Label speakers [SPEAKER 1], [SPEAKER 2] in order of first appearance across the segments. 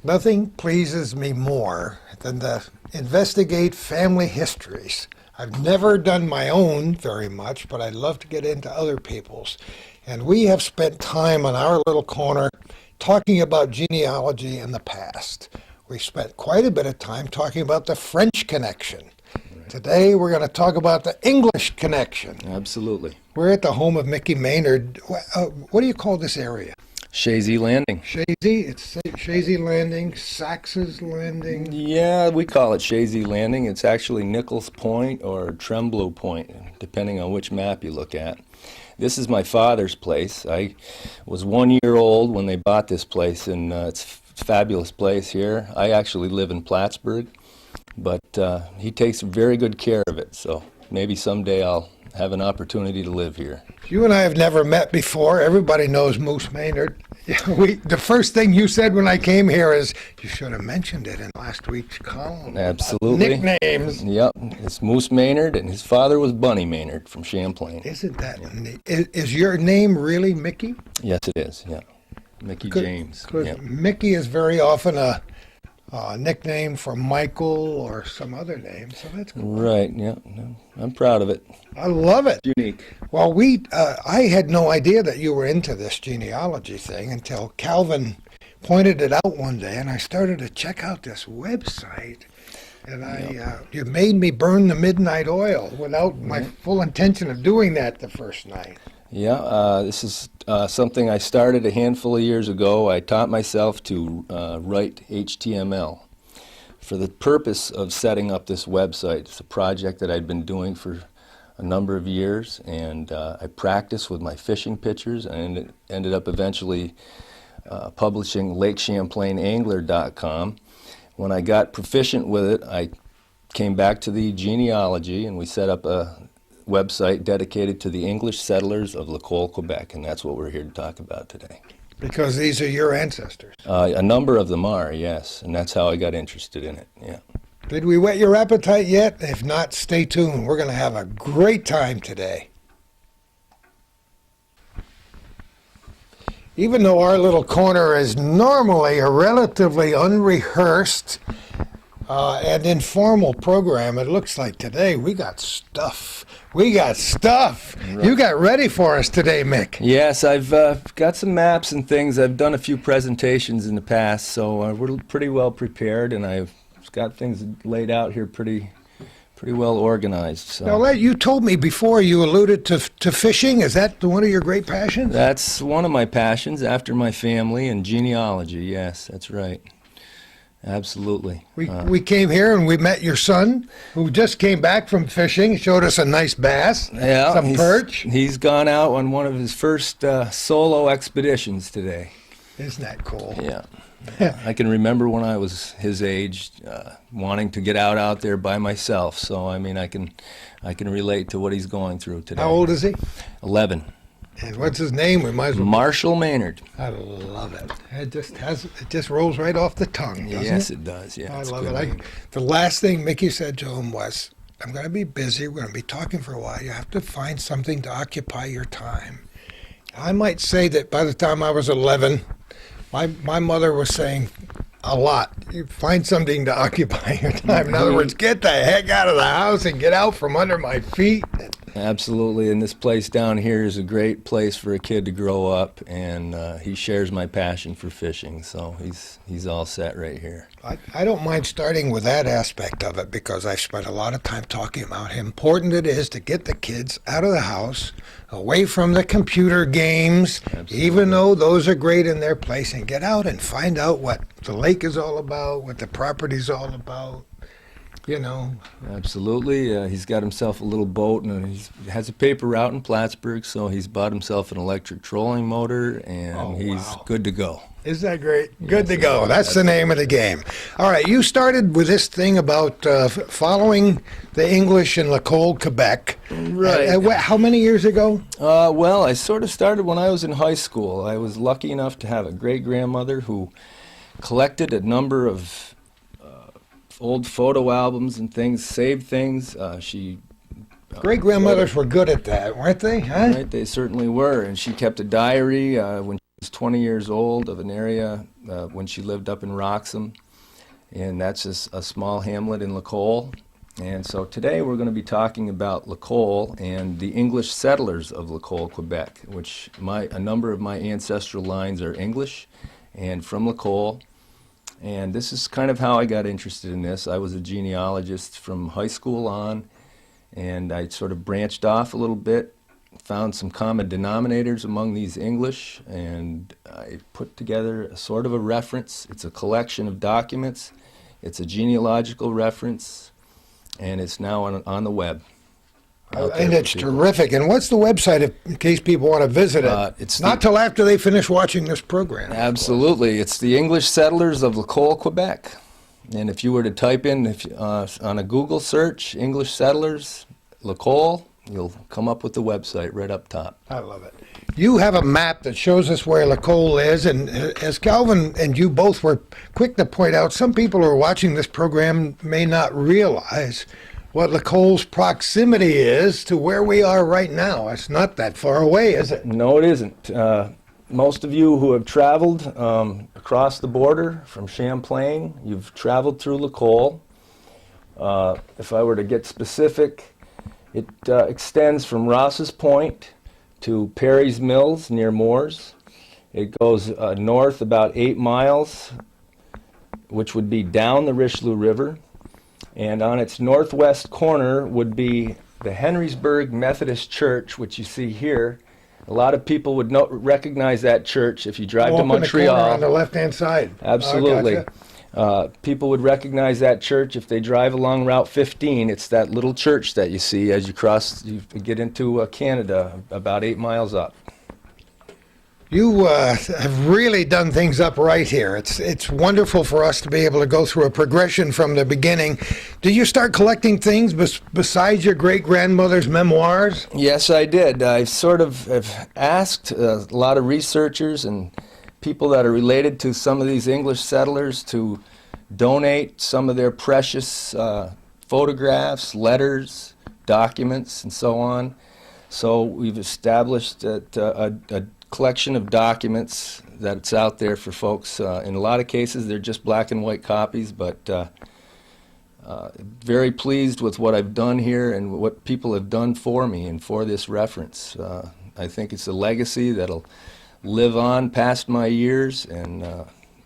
[SPEAKER 1] Nothing pleases me more than to investigate family histories. I've never done my own very much, but I love to get into other people's. And we have spent time on our little corner talking about genealogy in the past. We spent quite a bit of time talking about the French connection. Today we're going to talk about the English connection.
[SPEAKER 2] Absolutely.
[SPEAKER 1] We're at the home of Mickey Maynard. What do you call this area?
[SPEAKER 2] Shazy Landing.
[SPEAKER 1] Shazy? It's Shazy Landing, Sax's Landing.
[SPEAKER 2] Yeah, we call it Shazy Landing. It's actually Nichols Point or Tremblow Point, depending on which map you look at. This is my father's place. I was 1 year old when they bought this place, and it's a fabulous place here. I actually live in Plattsburgh, but he takes very good care of it, so maybe someday I'll have an opportunity to live here.
[SPEAKER 1] You and I have never met before. Everybody knows Moose Maynard. The first thing you said when I came here is, you should have mentioned it in last week's column.
[SPEAKER 2] Absolutely.
[SPEAKER 1] Nicknames.
[SPEAKER 2] Yep, it's Moose Maynard, and his father was Bunny Maynard from Champlain.
[SPEAKER 1] Isn't that neat? Is your name really Mickey?
[SPEAKER 2] Yes, it is, yeah. Mickey James. Yep.
[SPEAKER 1] Mickey is very often a nickname for Michael or some other name, so that's cool.
[SPEAKER 2] Right, yeah. No, I'm proud of it.
[SPEAKER 1] I love it.
[SPEAKER 2] Unique.
[SPEAKER 1] Well, I had no idea that you were into this genealogy thing until Calvin pointed it out one day, and I started to check out this website, and you made me burn the midnight oil without my full intention of doing that the first night.
[SPEAKER 2] Yeah, this is something I started a handful of years ago. I taught myself to write HTML for the purpose of setting up this website. It's a project that I'd been doing for a number of years, and I practiced with my fishing pictures, and ended up eventually publishing LakeChamplainAngler.com. When I got proficient with it, I came back to the genealogy, and we set up a website dedicated to the English settlers of LaColle, Quebec, and that's what we're here to talk about today.
[SPEAKER 1] Because these are your ancestors.
[SPEAKER 2] A number of them are, yes, and that's how I got interested in it, yeah.
[SPEAKER 1] Did we whet your appetite yet? If not, stay tuned. We're going to have a great time today. Even though our little corner is normally a relatively unrehearsed and informal program, it looks like today we got stuff. We got stuff. Right. You got ready for us today, Mick.
[SPEAKER 2] Yes, I've got some maps and things. I've done a few presentations in the past, so we're pretty well prepared, and I've got things laid out here pretty well organized. So.
[SPEAKER 1] Now, you told me before you alluded to fishing. Is that one of your great passions?
[SPEAKER 2] That's one of my passions after my family, and genealogy. Yes, that's right. Absolutely.
[SPEAKER 1] We came here and we met your son, who just came back from fishing, showed us a nice bass, some perch.
[SPEAKER 2] He's gone out on one of his first solo expeditions today.
[SPEAKER 1] Isn't that cool?
[SPEAKER 2] Yeah. I can remember when I was his age, wanting to get out there by myself. So I mean, I can relate to what he's going through today.
[SPEAKER 1] How old is he?
[SPEAKER 2] 11.
[SPEAKER 1] And what's his name? We might as well.
[SPEAKER 2] Marshall Maynard.
[SPEAKER 1] I love it. It just rolls right off the tongue, doesn't it?
[SPEAKER 2] Yes, it does. Yeah,
[SPEAKER 1] I love it. The last thing Mickey said to him was, "I'm going to be busy. We're going to be talking for a while. You have to find something to occupy your time." I might say that by the time I was 11, my mother was saying a lot. You find something to occupy your time. In other words, get the heck out of the house and get out from under my feet.
[SPEAKER 2] Absolutely, and this place down here is a great place for a kid to grow up, and he shares my passion for fishing, so he's all set right here.
[SPEAKER 1] I don't mind starting with that aspect of it, because I've spent a lot of time talking about how important it is to get the kids out of the house, away from the computer games,
[SPEAKER 2] Absolutely.
[SPEAKER 1] Even though those are great in their place, and get out and find out what the lake is all about, what the property's all about. You know.
[SPEAKER 2] Absolutely. He's got himself a little boat, and he has a paper route in Plattsburgh, so he's bought himself an electric trolling motor, and he's good to go.
[SPEAKER 1] Isn't that great? Good to go. That's the name of the game. All right, you started with this thing about following the English in LaColle, Quebec.
[SPEAKER 2] Right.
[SPEAKER 1] How many years ago?
[SPEAKER 2] Well, I sort of started when I was in high school. I was lucky enough to have a great-grandmother who collected a number of old photo albums and things, saved things.
[SPEAKER 1] Great-grandmothers were good at that, weren't they? Huh?
[SPEAKER 2] Right, they certainly were. And she kept a diary when she was 20 years old of an area when she lived up in Roxham, and that's just a small hamlet in LaColle. And so today we're going to be talking about LaColle and the English settlers of LaColle, Quebec, which a number of my ancestral lines are English and from LaColle. And this is kind of how I got interested in this. I was a genealogist from high school on, and I sort of branched off a little bit, found some common denominators among these English, and I put together a sort of a reference. It's a collection of documents. It's a genealogical reference. And it's now on the web.
[SPEAKER 1] And it's terrific. And what's the website in case people want to visit it?
[SPEAKER 2] It's
[SPEAKER 1] not till after they finish watching this program.
[SPEAKER 2] Absolutely. It's the English Settlers of LaColle, Quebec. And if you were to type in on a Google search, English Settlers, LaColle, you'll come up with the website right up top.
[SPEAKER 1] I love it. You have a map that shows us where LaColle is, and as Calvin and you both were quick to point out, some people who are watching this program may not realize what LaColle's proximity is to where we are right now. It's not that far away, is it?
[SPEAKER 2] No, it isn't. Most of you who have traveled across the border from Champlain, you've traveled through LaColle. If I were to get specific, it extends from Ross's Point to Perry's Mills near Moores. It goes north about 8 miles, which would be down the Richelieu River. And on its northwest corner would be the Henrysburg Methodist Church, which you see here. A lot of people would recognize that church if you drive to Montreal.
[SPEAKER 1] On the left-hand side.
[SPEAKER 2] Absolutely.
[SPEAKER 1] Gotcha.
[SPEAKER 2] People would recognize that church if they drive along Route 15. It's that little church that you see as you get into Canada, about 8 miles up.
[SPEAKER 1] You have really done things up right here. It's wonderful for us to be able to go through a progression from the beginning. Did you start collecting things besides your great-grandmother's memoirs?
[SPEAKER 2] Yes, I did. I sort of have asked a lot of researchers and people that are related to some of these English settlers to donate some of their precious photographs, letters, documents, and so on. So we've established a collection of documents that's out there for folks. In a lot of cases, they're just black and white copies, but very pleased with what I've done here and what people have done for me and for this reference. I think it's a legacy that'll live on past my years, and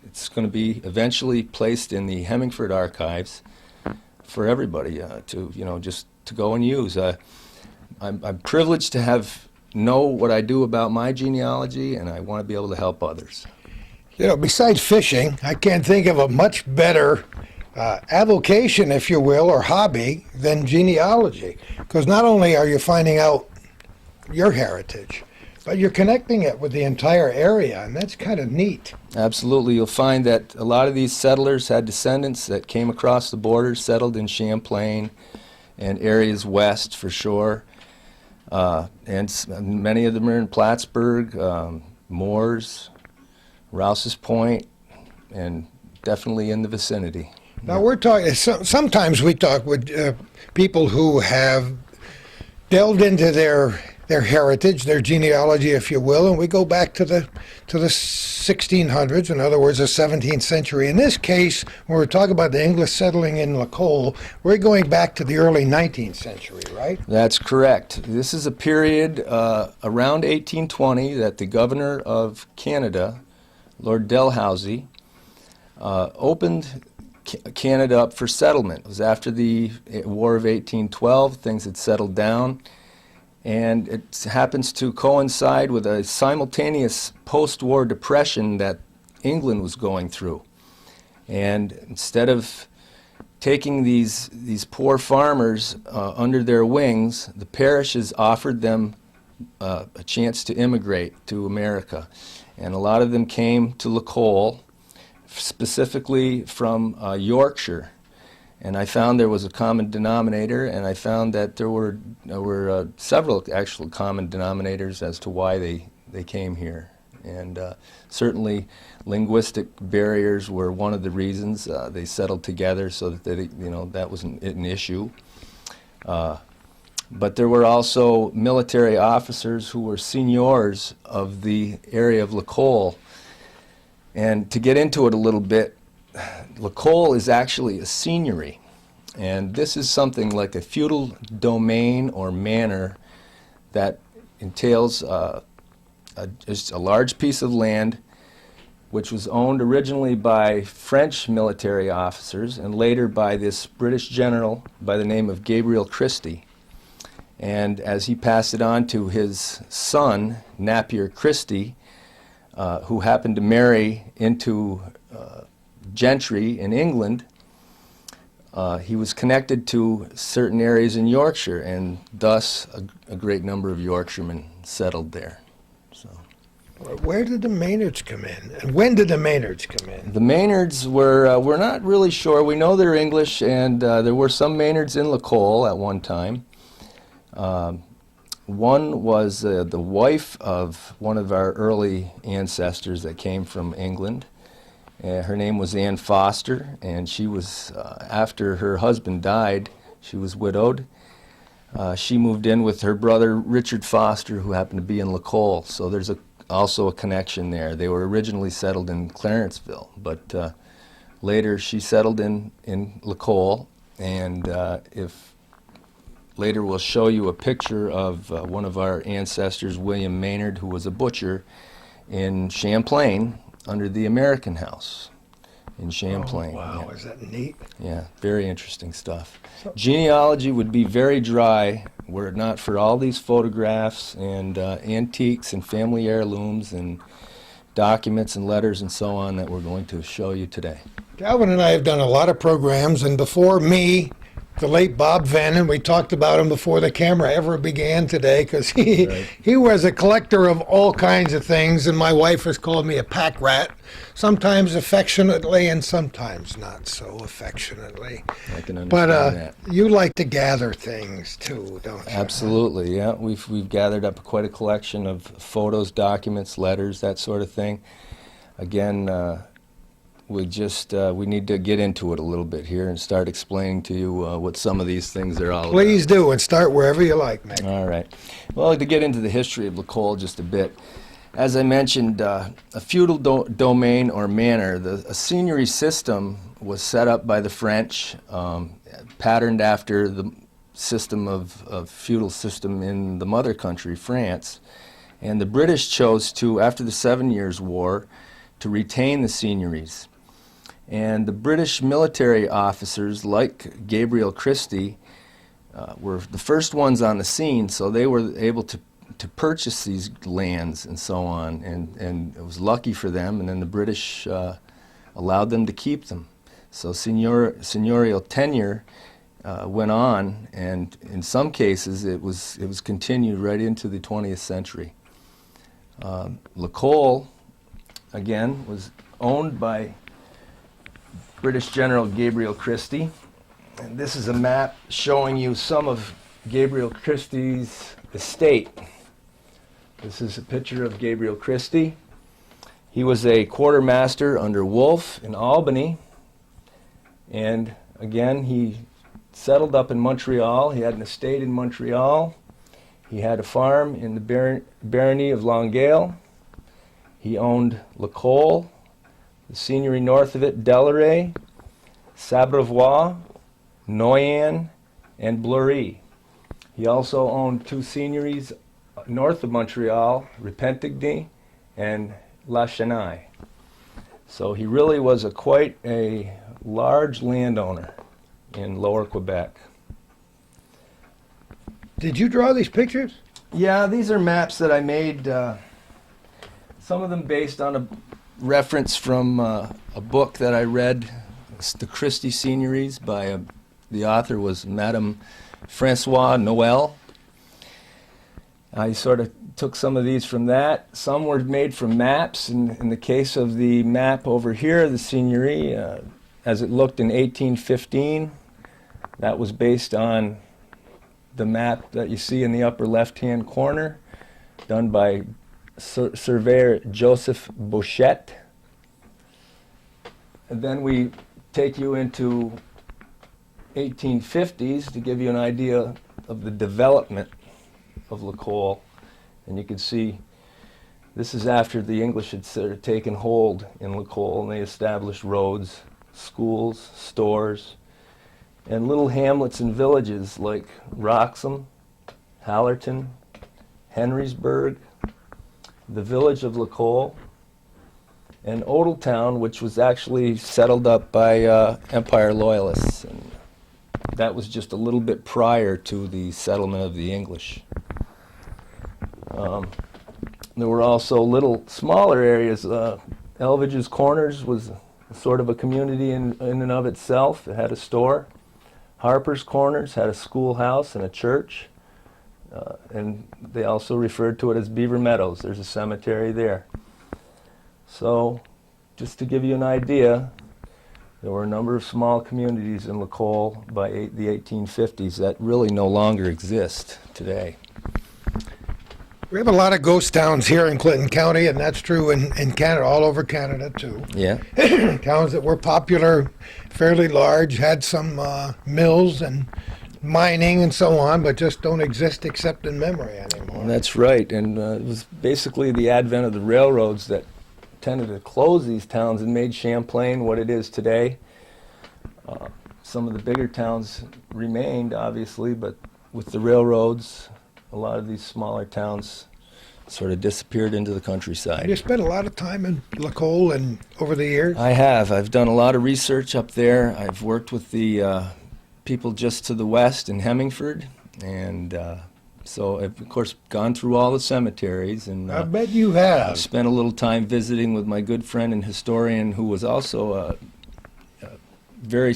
[SPEAKER 2] it's going to be eventually placed in the Hemingford archives for everybody just to go and use. I'm privileged to know what I do about my genealogy, and I want to be able to help others.
[SPEAKER 1] You know, besides fishing, I can't think of a much better avocation, if you will, or hobby than genealogy. Because not only are you finding out your heritage, but you're connecting it with the entire area, and that's kind of neat.
[SPEAKER 2] Absolutely. You'll find that a lot of these settlers had descendants that came across the border, settled in Champlain and areas west for sure. And many of them are in Plattsburgh, Moores, Rouse's Point, and definitely in the vicinity.
[SPEAKER 1] Now we're talking, sometimes we talk with people who have delved into their heritage, their genealogy, if you will, and we go back to the 1600s, in other words, the 17th century. In this case, when we're talking about the English settling in LaColle, we're going back to the early 19th century, right?
[SPEAKER 2] That's correct. This is a period around 1820 that the governor of Canada, Lord Dalhousie, opened Canada up for settlement. It was after the War of 1812. Things had settled down. And it happens to coincide with a simultaneous post-war depression that England was going through. And instead of taking these poor farmers under their wings, the parishes offered them a chance to immigrate to America. And a lot of them came to LaColle, specifically from Yorkshire. And I found there was a common denominator, and I found that there were several actual common denominators as to why they came here. And certainly linguistic barriers were one of the reasons. They settled together so that that was an issue. But there were also military officers who were seigneurs of the area of LaColle. And to get into it a little bit, LaColle is actually a seigneury. And this is something like a feudal domain or manor that entails just a large piece of land which was owned originally by French military officers and later by this British general by the name of Gabriel Christie. And as he passed it on to his son, Napier Christie, who happened to marry into gentry in England, he was connected to certain areas in Yorkshire, and thus a great number of Yorkshiremen settled there. So,
[SPEAKER 1] Where did the Maynards come in? And when did the Maynards come in?
[SPEAKER 2] the Maynards we're not really sure. We know they're English, and there were some Maynards in LaColle at one time. One was the wife of one of our early ancestors that came from England. Her name was Anne Foster, and she was, after her husband died, she was widowed. She moved in with her brother Richard Foster, who happened to be in LaColle. So there's also a connection there. They were originally settled in Clarenceville, but later she settled in LaColle, and later we'll show you a picture of one of our ancestors, William Maynard, who was a butcher in Champlain under the American House in Champlain.
[SPEAKER 1] Oh, wow,
[SPEAKER 2] Yeah.
[SPEAKER 1] is that neat?
[SPEAKER 2] Yeah, very interesting stuff. Genealogy would be very dry were it not for all these photographs and antiques and family heirlooms and documents and letters and so on that we're going to show you today.
[SPEAKER 1] Calvin and I have done a lot of programs, and before me, the late Bob Vannon, we talked about him before the camera ever began today, because he was a collector of all kinds of things, and my wife has called me a pack rat, sometimes affectionately and sometimes not so affectionately.
[SPEAKER 2] I can understand
[SPEAKER 1] But
[SPEAKER 2] that.
[SPEAKER 1] you like to gather things too, don't you?
[SPEAKER 2] Absolutely, yeah. We've gathered up quite a collection of photos, documents, letters, that sort of thing. Again, we need to get into it a little bit here and start explaining to you what some of these things are all
[SPEAKER 1] Please do, and start wherever you like, Mick.
[SPEAKER 2] about. All right. Well, to get into the history of LaColle just a bit, as I mentioned, a feudal domain or manor, a seigneury system was set up by the French, patterned after the system of feudal system in the mother country, France. And the British chose to, after the 7 Years' War, to retain the seigneuries. And the British military officers, like Gabriel Christie, were the first ones on the scene, so they were able to purchase these lands and so on, and it was lucky for them, and then the British allowed them to keep them. So seigneurial tenure went on, and in some cases it was continued right into the 20th century. LaColle, again, was owned by British General Gabriel Christie. And this is a map showing you some of Gabriel Christie's estate. This is a picture of Gabriel Christie. He was a quartermaster under Wolfe in Albany. And again, he settled up in Montreal. He had an estate in Montreal. He had a farm in the barony of Longueuil. He owned LaColle, the seigneury north of it, Delaray, Sabrevois, Noyan, and Bleury. He also owned two seigneuries north of Montreal, Repentigny and La Chesnaye. So he really was quite a large landowner in Lower Quebec.
[SPEAKER 1] Did you draw these pictures?
[SPEAKER 2] Yeah, these are maps that I made, some of them based on a reference from a book that I read, it's The Christie Seigneuries, by the author was Madame Francois Noel. I sort of took some of these from that. Some were made from maps. In the case of the map over here, the seigneury, as it looked in 1815, that was based on the map that you see in the upper left-hand corner, done by surveyor Joseph Bouchette. And then we take you into 1850s to give you an idea of the development of LaColle. And you can see this is after the English had sort of taken hold in LaColle, and they established roads, schools, stores, and little hamlets and villages like Wroxham, Hallerton, Henrysburg, the village of LaColle, and Odelltown, which was actually settled up by Empire Loyalists. And that was just a little bit prior to the settlement of the English. There were also little smaller areas. Elvidge's Corners was sort of a community in and of itself. It had a store. Harper's Corners had a schoolhouse and a church. And they also referred to it as Beaver Meadows. There's a cemetery there. So, just to give you an idea, there were a number of small communities in LaColle by the 1850s that really no longer exist today.
[SPEAKER 1] We have a lot of ghost towns here in Clinton County, and that's true in Canada, all over Canada too.
[SPEAKER 2] Yeah.
[SPEAKER 1] Towns that were popular, fairly large, had some mills and mining and so on, but just don't exist except in memory anymore.
[SPEAKER 2] That's right, and it was basically the advent of the railroads that tended to close these towns and made Champlain what it is today. Some of the bigger towns remained, obviously, but with the railroads, a lot of these smaller towns sort of disappeared into the countryside.
[SPEAKER 1] You spent a lot of time in LaColle and over the years?
[SPEAKER 2] I have. I've done a lot of research up there. I've worked with the people just to the west in Hemingford, and so I've, of course, gone through all the cemeteries. And
[SPEAKER 1] I bet you have.
[SPEAKER 2] I've spent a little time visiting with my good friend and historian who was also very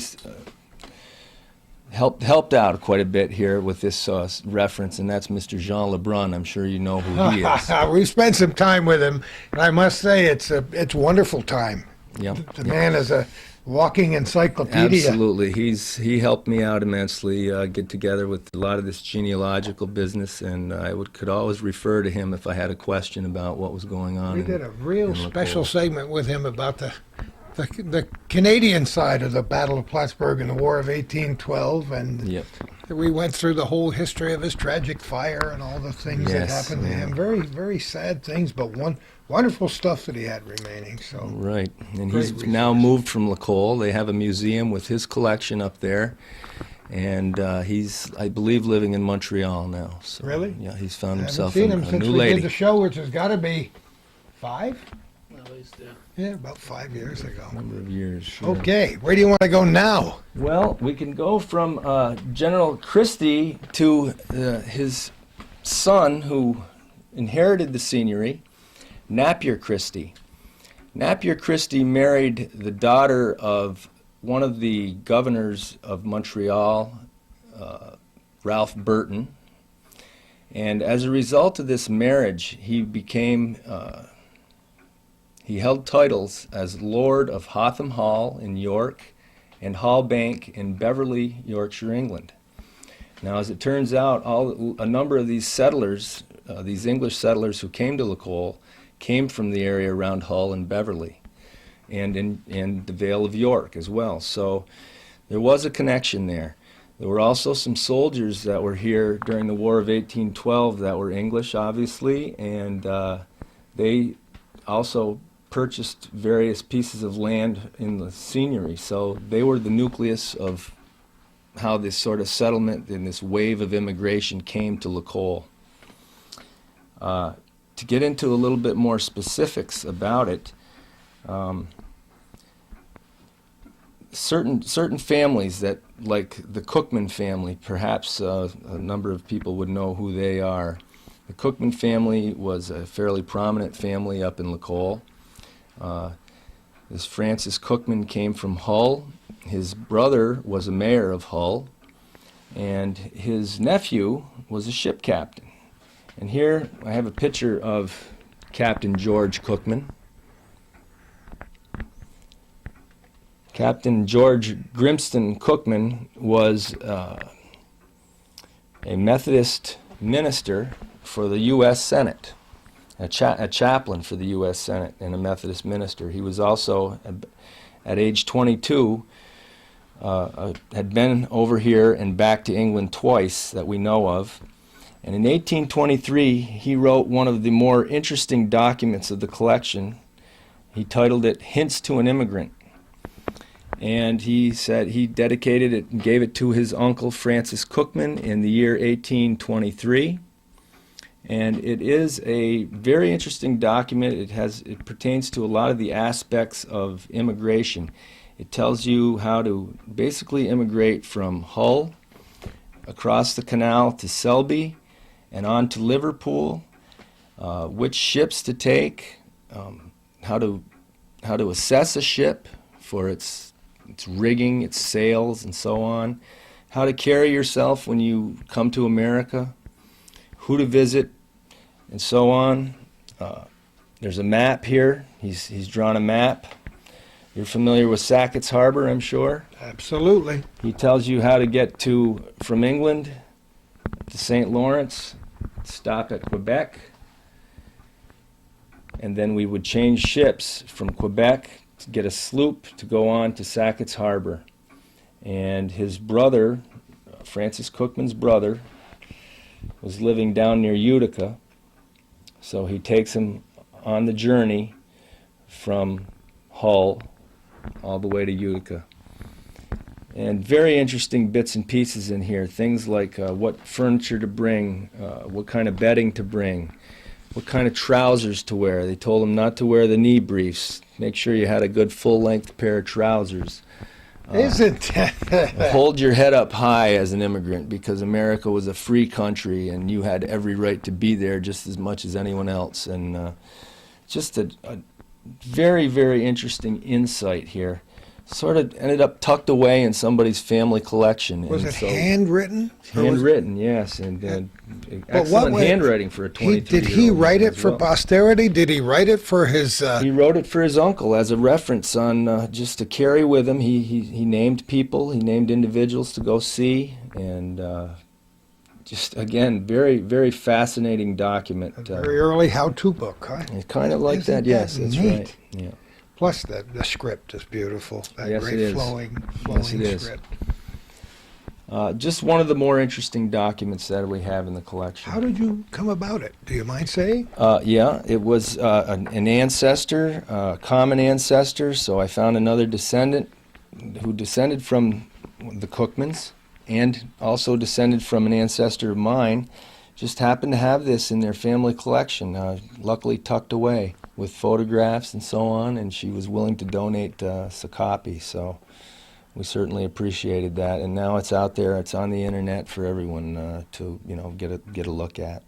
[SPEAKER 2] helped out quite a bit here with this reference, and that's Mr. Jean Lebrun. I'm sure you know who he is.
[SPEAKER 1] We spent some time with him, and I must say it's a wonderful time.
[SPEAKER 2] Yep.
[SPEAKER 1] The man is a walking encyclopedia.
[SPEAKER 2] Absolutely. He helped me out immensely, get together with a lot of this genealogical business, and I could always refer to him if I had a question about what was going on.
[SPEAKER 1] We did a real special segment with him about the Canadian side of the Battle of Plattsburgh in the War of 1812, and
[SPEAKER 2] Yep.
[SPEAKER 1] we went through the whole history of his tragic fire and all the things that
[SPEAKER 2] Yes,
[SPEAKER 1] happened to
[SPEAKER 2] yeah.
[SPEAKER 1] him. Very, very sad things, but wonderful stuff that he had remaining. So
[SPEAKER 2] Right, and
[SPEAKER 1] Great
[SPEAKER 2] he's now
[SPEAKER 1] resource.
[SPEAKER 2] moved from LaColle. They have a museum with his collection up there, and he's, I believe, living in Montreal now. So,
[SPEAKER 1] Really?
[SPEAKER 2] Yeah, he's found
[SPEAKER 1] I haven't
[SPEAKER 2] himself
[SPEAKER 1] seen
[SPEAKER 2] a
[SPEAKER 1] him since
[SPEAKER 2] new
[SPEAKER 1] we
[SPEAKER 2] lady.
[SPEAKER 1] did the show, which has got to be 5?
[SPEAKER 3] At least, yeah.
[SPEAKER 1] Yeah, about 5 years ago.
[SPEAKER 2] Number of years. Sure.
[SPEAKER 1] Okay, where do you want to go now?
[SPEAKER 2] Well, we can go from General Christie to his son, who inherited the seigneury, Napier Christie. Napier Christie married the daughter of one of the governors of Montreal, Ralph Burton, and as a result of this marriage, he became he held titles as Lord of Hotham Hall in York and Hall Bank in Beverley, Yorkshire, England. Now, as it turns out, a number of these settlers, these English settlers who came to LaColle, came from the area around Hull and Beverley, and in the Vale of York as well. So there was a connection there. There were also some soldiers that were here during the War of 1812 that were English, obviously, and they also purchased various pieces of land in the seigneury. So they were the nucleus of how this sort of settlement and this wave of immigration came to LaColle. To get into a little bit more specifics about it, certain families that, like the Cookman family, perhaps a number of people would know who they are. The Cookman family was a fairly prominent family up in LaColle. This Francis Cookman came from Hull. His brother was a mayor of Hull, and his nephew was a ship captain. And here I have a picture of Captain George Cookman. Captain George Grimston Cookman was a Methodist minister for the U.S. Senate, a chaplain for the U.S. Senate and a Methodist minister. He was also, at age 22, had been over here and back to England twice that we know of. And in 1823, he wrote one of the more interesting documents of the collection. He titled it Hints to an Immigrant. And he said he dedicated it and gave it to his uncle Francis Cookman in the year 1823. And it is a very interesting document. It pertains to a lot of the aspects of immigration. It tells you how to basically immigrate from Hull across the canal to Selby and on to Liverpool, which ships to take, how to assess a ship for its rigging, its sails, and so on, how to carry yourself when you come to America, who to visit, and so on. There's a map here. He's drawn a map. You're familiar with Sackett's Harbor, I'm sure.
[SPEAKER 1] Absolutely.
[SPEAKER 2] He tells you how to get from England to St. Lawrence, stop at Quebec, and then we would change ships from Quebec to get a sloop to go on to Sackett's Harbor. And his brother, Francis Cookman's brother, was living down near Utica, so he takes him on the journey from Hull all the way to Utica. And very interesting bits and pieces in here, things like what furniture to bring, what kind of bedding to bring, what kind of trousers to wear. They told him not to wear the knee briefs. Make sure you had a good full-length pair of trousers.
[SPEAKER 1] Isn't
[SPEAKER 2] Hold your head up high as an immigrant, because America was a free country and you had every right to be there just as much as anyone else. And just a very, very interesting insight here. Sort of ended up tucked away in somebody's family collection.
[SPEAKER 1] Was
[SPEAKER 2] and
[SPEAKER 1] it handwritten?
[SPEAKER 2] Handwritten, yes, and excellent handwriting for a 23-year-old.
[SPEAKER 1] Did he write it for posterity? Did he write it for his...
[SPEAKER 2] He wrote it for his uncle as a reference on just to carry with him. He named people, he named individuals to go see, and just, again, very, very fascinating document.
[SPEAKER 1] A very early how-to book, huh?
[SPEAKER 2] It's kind of like that, yes, that's
[SPEAKER 1] neat?
[SPEAKER 2] right. Yeah.
[SPEAKER 1] Plus, the script is beautiful. That
[SPEAKER 2] Yes,
[SPEAKER 1] great
[SPEAKER 2] it is.
[SPEAKER 1] flowing
[SPEAKER 2] Yes, it is.
[SPEAKER 1] script.
[SPEAKER 2] Just one of the more interesting documents that we have in the collection.
[SPEAKER 1] How did you come about it? Do you mind saying?
[SPEAKER 2] Yeah, it was an ancestor, a common ancestor, so I found another descendant who descended from the Cookmans and also descended from an ancestor of mine. Just happened to have this in their family collection, luckily tucked away with photographs and so on, and she was willing to donate us a copy, so we certainly appreciated that. And now it's out there, it's on the internet for everyone to get a look at.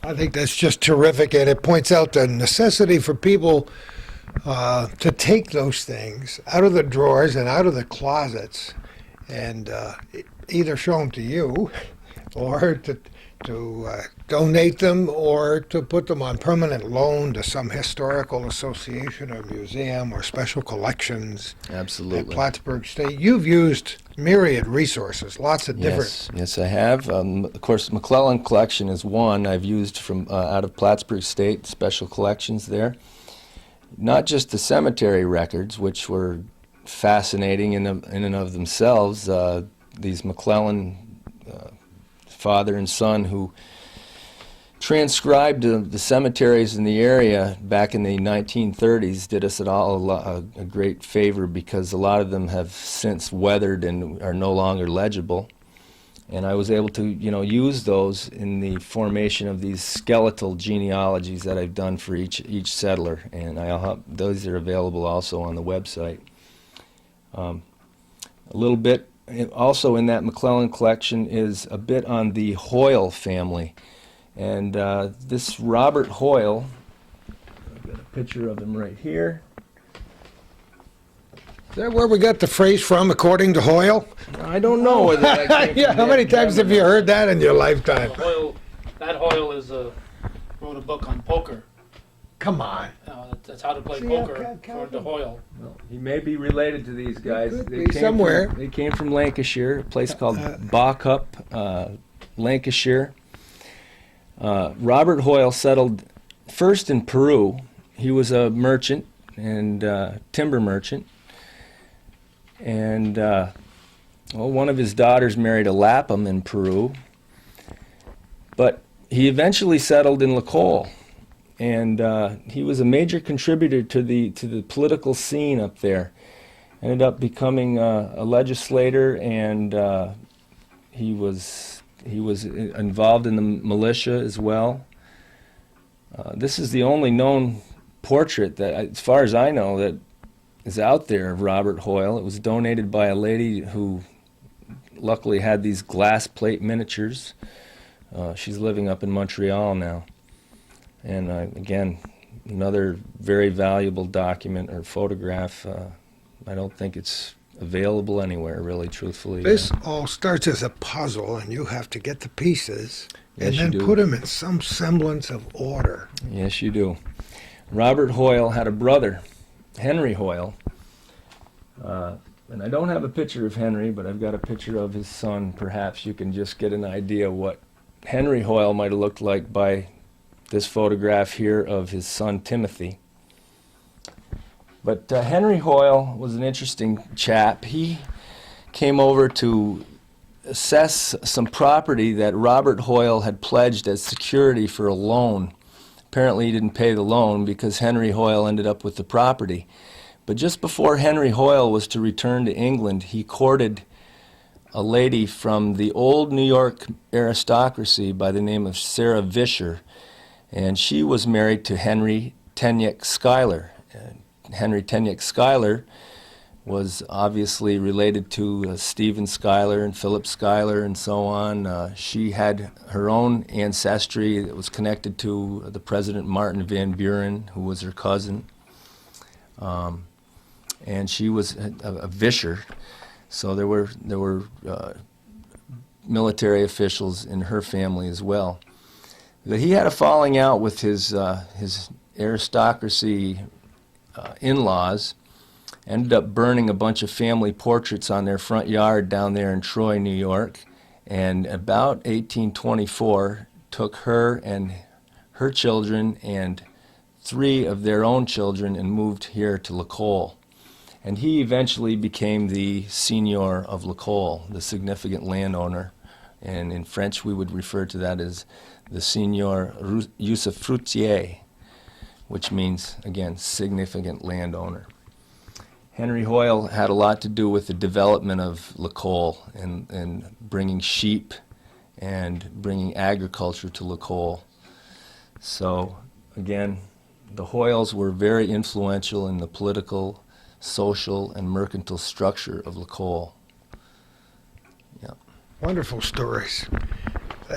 [SPEAKER 1] I think that's just terrific, and it points out the necessity for people to take those things out of the drawers and out of the closets and either show them to you or to donate them or to put them on permanent loan to some historical association or museum or special collections.
[SPEAKER 2] Absolutely.
[SPEAKER 1] At Plattsburgh State. You've used myriad resources, lots of different...
[SPEAKER 2] Yes, I have. Of course, McClellan Collection is one I've used from out of Plattsburgh State, special collections there. Not just the cemetery records, which were fascinating in and of themselves. These McClellan father and son who transcribed the cemeteries in the area back in the 1930s did us a great favor, because a lot of them have since weathered and are no longer legible. And I was able to, use those in the formation of these skeletal genealogies that I've done for each settler, and those are available also on the website. A little bit also in that McClellan collection is a bit on the Hoyle family. And this Robert Hoyle, I've got a picture of him right here.
[SPEAKER 1] Is that where we got the phrase from, according to Hoyle?
[SPEAKER 2] I don't know whether that came
[SPEAKER 1] Yeah,
[SPEAKER 2] from
[SPEAKER 1] how many
[SPEAKER 2] that
[SPEAKER 1] times have you heard that in your lifetime?
[SPEAKER 3] That Hoyle wrote a book on poker.
[SPEAKER 1] Come on.
[SPEAKER 3] That's how to play
[SPEAKER 1] See,
[SPEAKER 3] poker
[SPEAKER 1] I
[SPEAKER 3] for the Hoyle.
[SPEAKER 2] Well, he may be related to these guys.
[SPEAKER 1] could be somewhere.
[SPEAKER 2] They came from Lancashire, a place called Backup, Lancashire. Robert Hoyle settled first in Peru. He was a merchant and timber merchant, and Well, one of his daughters married a Lapham in Peru, but he eventually settled in LaColle, and he was a major contributor to the political scene up there. Ended up becoming a legislator, and he was involved in the militia as well. This is the only known portrait that, as far as I know, that is out there of Robert Hoyle. It was donated by a lady who luckily had these glass plate miniatures. She's living up in Montreal now. And again, another very valuable document or photograph. I don't think it's available anywhere, really, truthfully.
[SPEAKER 1] This all starts as a puzzle, and you have to get the pieces and
[SPEAKER 2] Yes, you
[SPEAKER 1] then
[SPEAKER 2] do.
[SPEAKER 1] put them in some semblance of order.
[SPEAKER 2] Yes, you do. Robert Hoyle had a brother, Henry Hoyle. And I don't have a picture of Henry, but I've got a picture of his son. Perhaps you can just get an idea what Henry Hoyle might have looked like by this photograph here of his son Timothy. But Henry Hoyle was an interesting chap. He came over to assess some property that Robert Hoyle had pledged as security for a loan. Apparently he didn't pay the loan because Henry Hoyle ended up with the property. But just before Henry Hoyle was to return to England, he courted a lady from the old New York aristocracy by the name of Sarah Vischer, and she was married to Henry Tennyec Schuyler. Henry Tennyec Schuyler was obviously related to Stephen Schuyler and Philip Schuyler and so on. She had her own ancestry that was connected to the President Martin Van Buren, who was her cousin. And she was a Vischer, so there were military officials in her family as well. But he had a falling out with his aristocracy in-laws. Ended up burning a bunch of family portraits on their front yard down there in Troy, New York, and about 1824 took her and her children and 3 of their own children and moved here to LaColle. And he eventually became the seigneur of LaColle, the significant landowner. And in French, we would refer to that as the seigneur usufruitier, which means, again, significant landowner. Henry Hoyle had a lot to do with the development of LaColle and bringing sheep and bringing agriculture to LaColle. So, again, the Hoyles were very influential in the political, social, and mercantile structure of LaColle. Yeah.
[SPEAKER 1] Wonderful stories.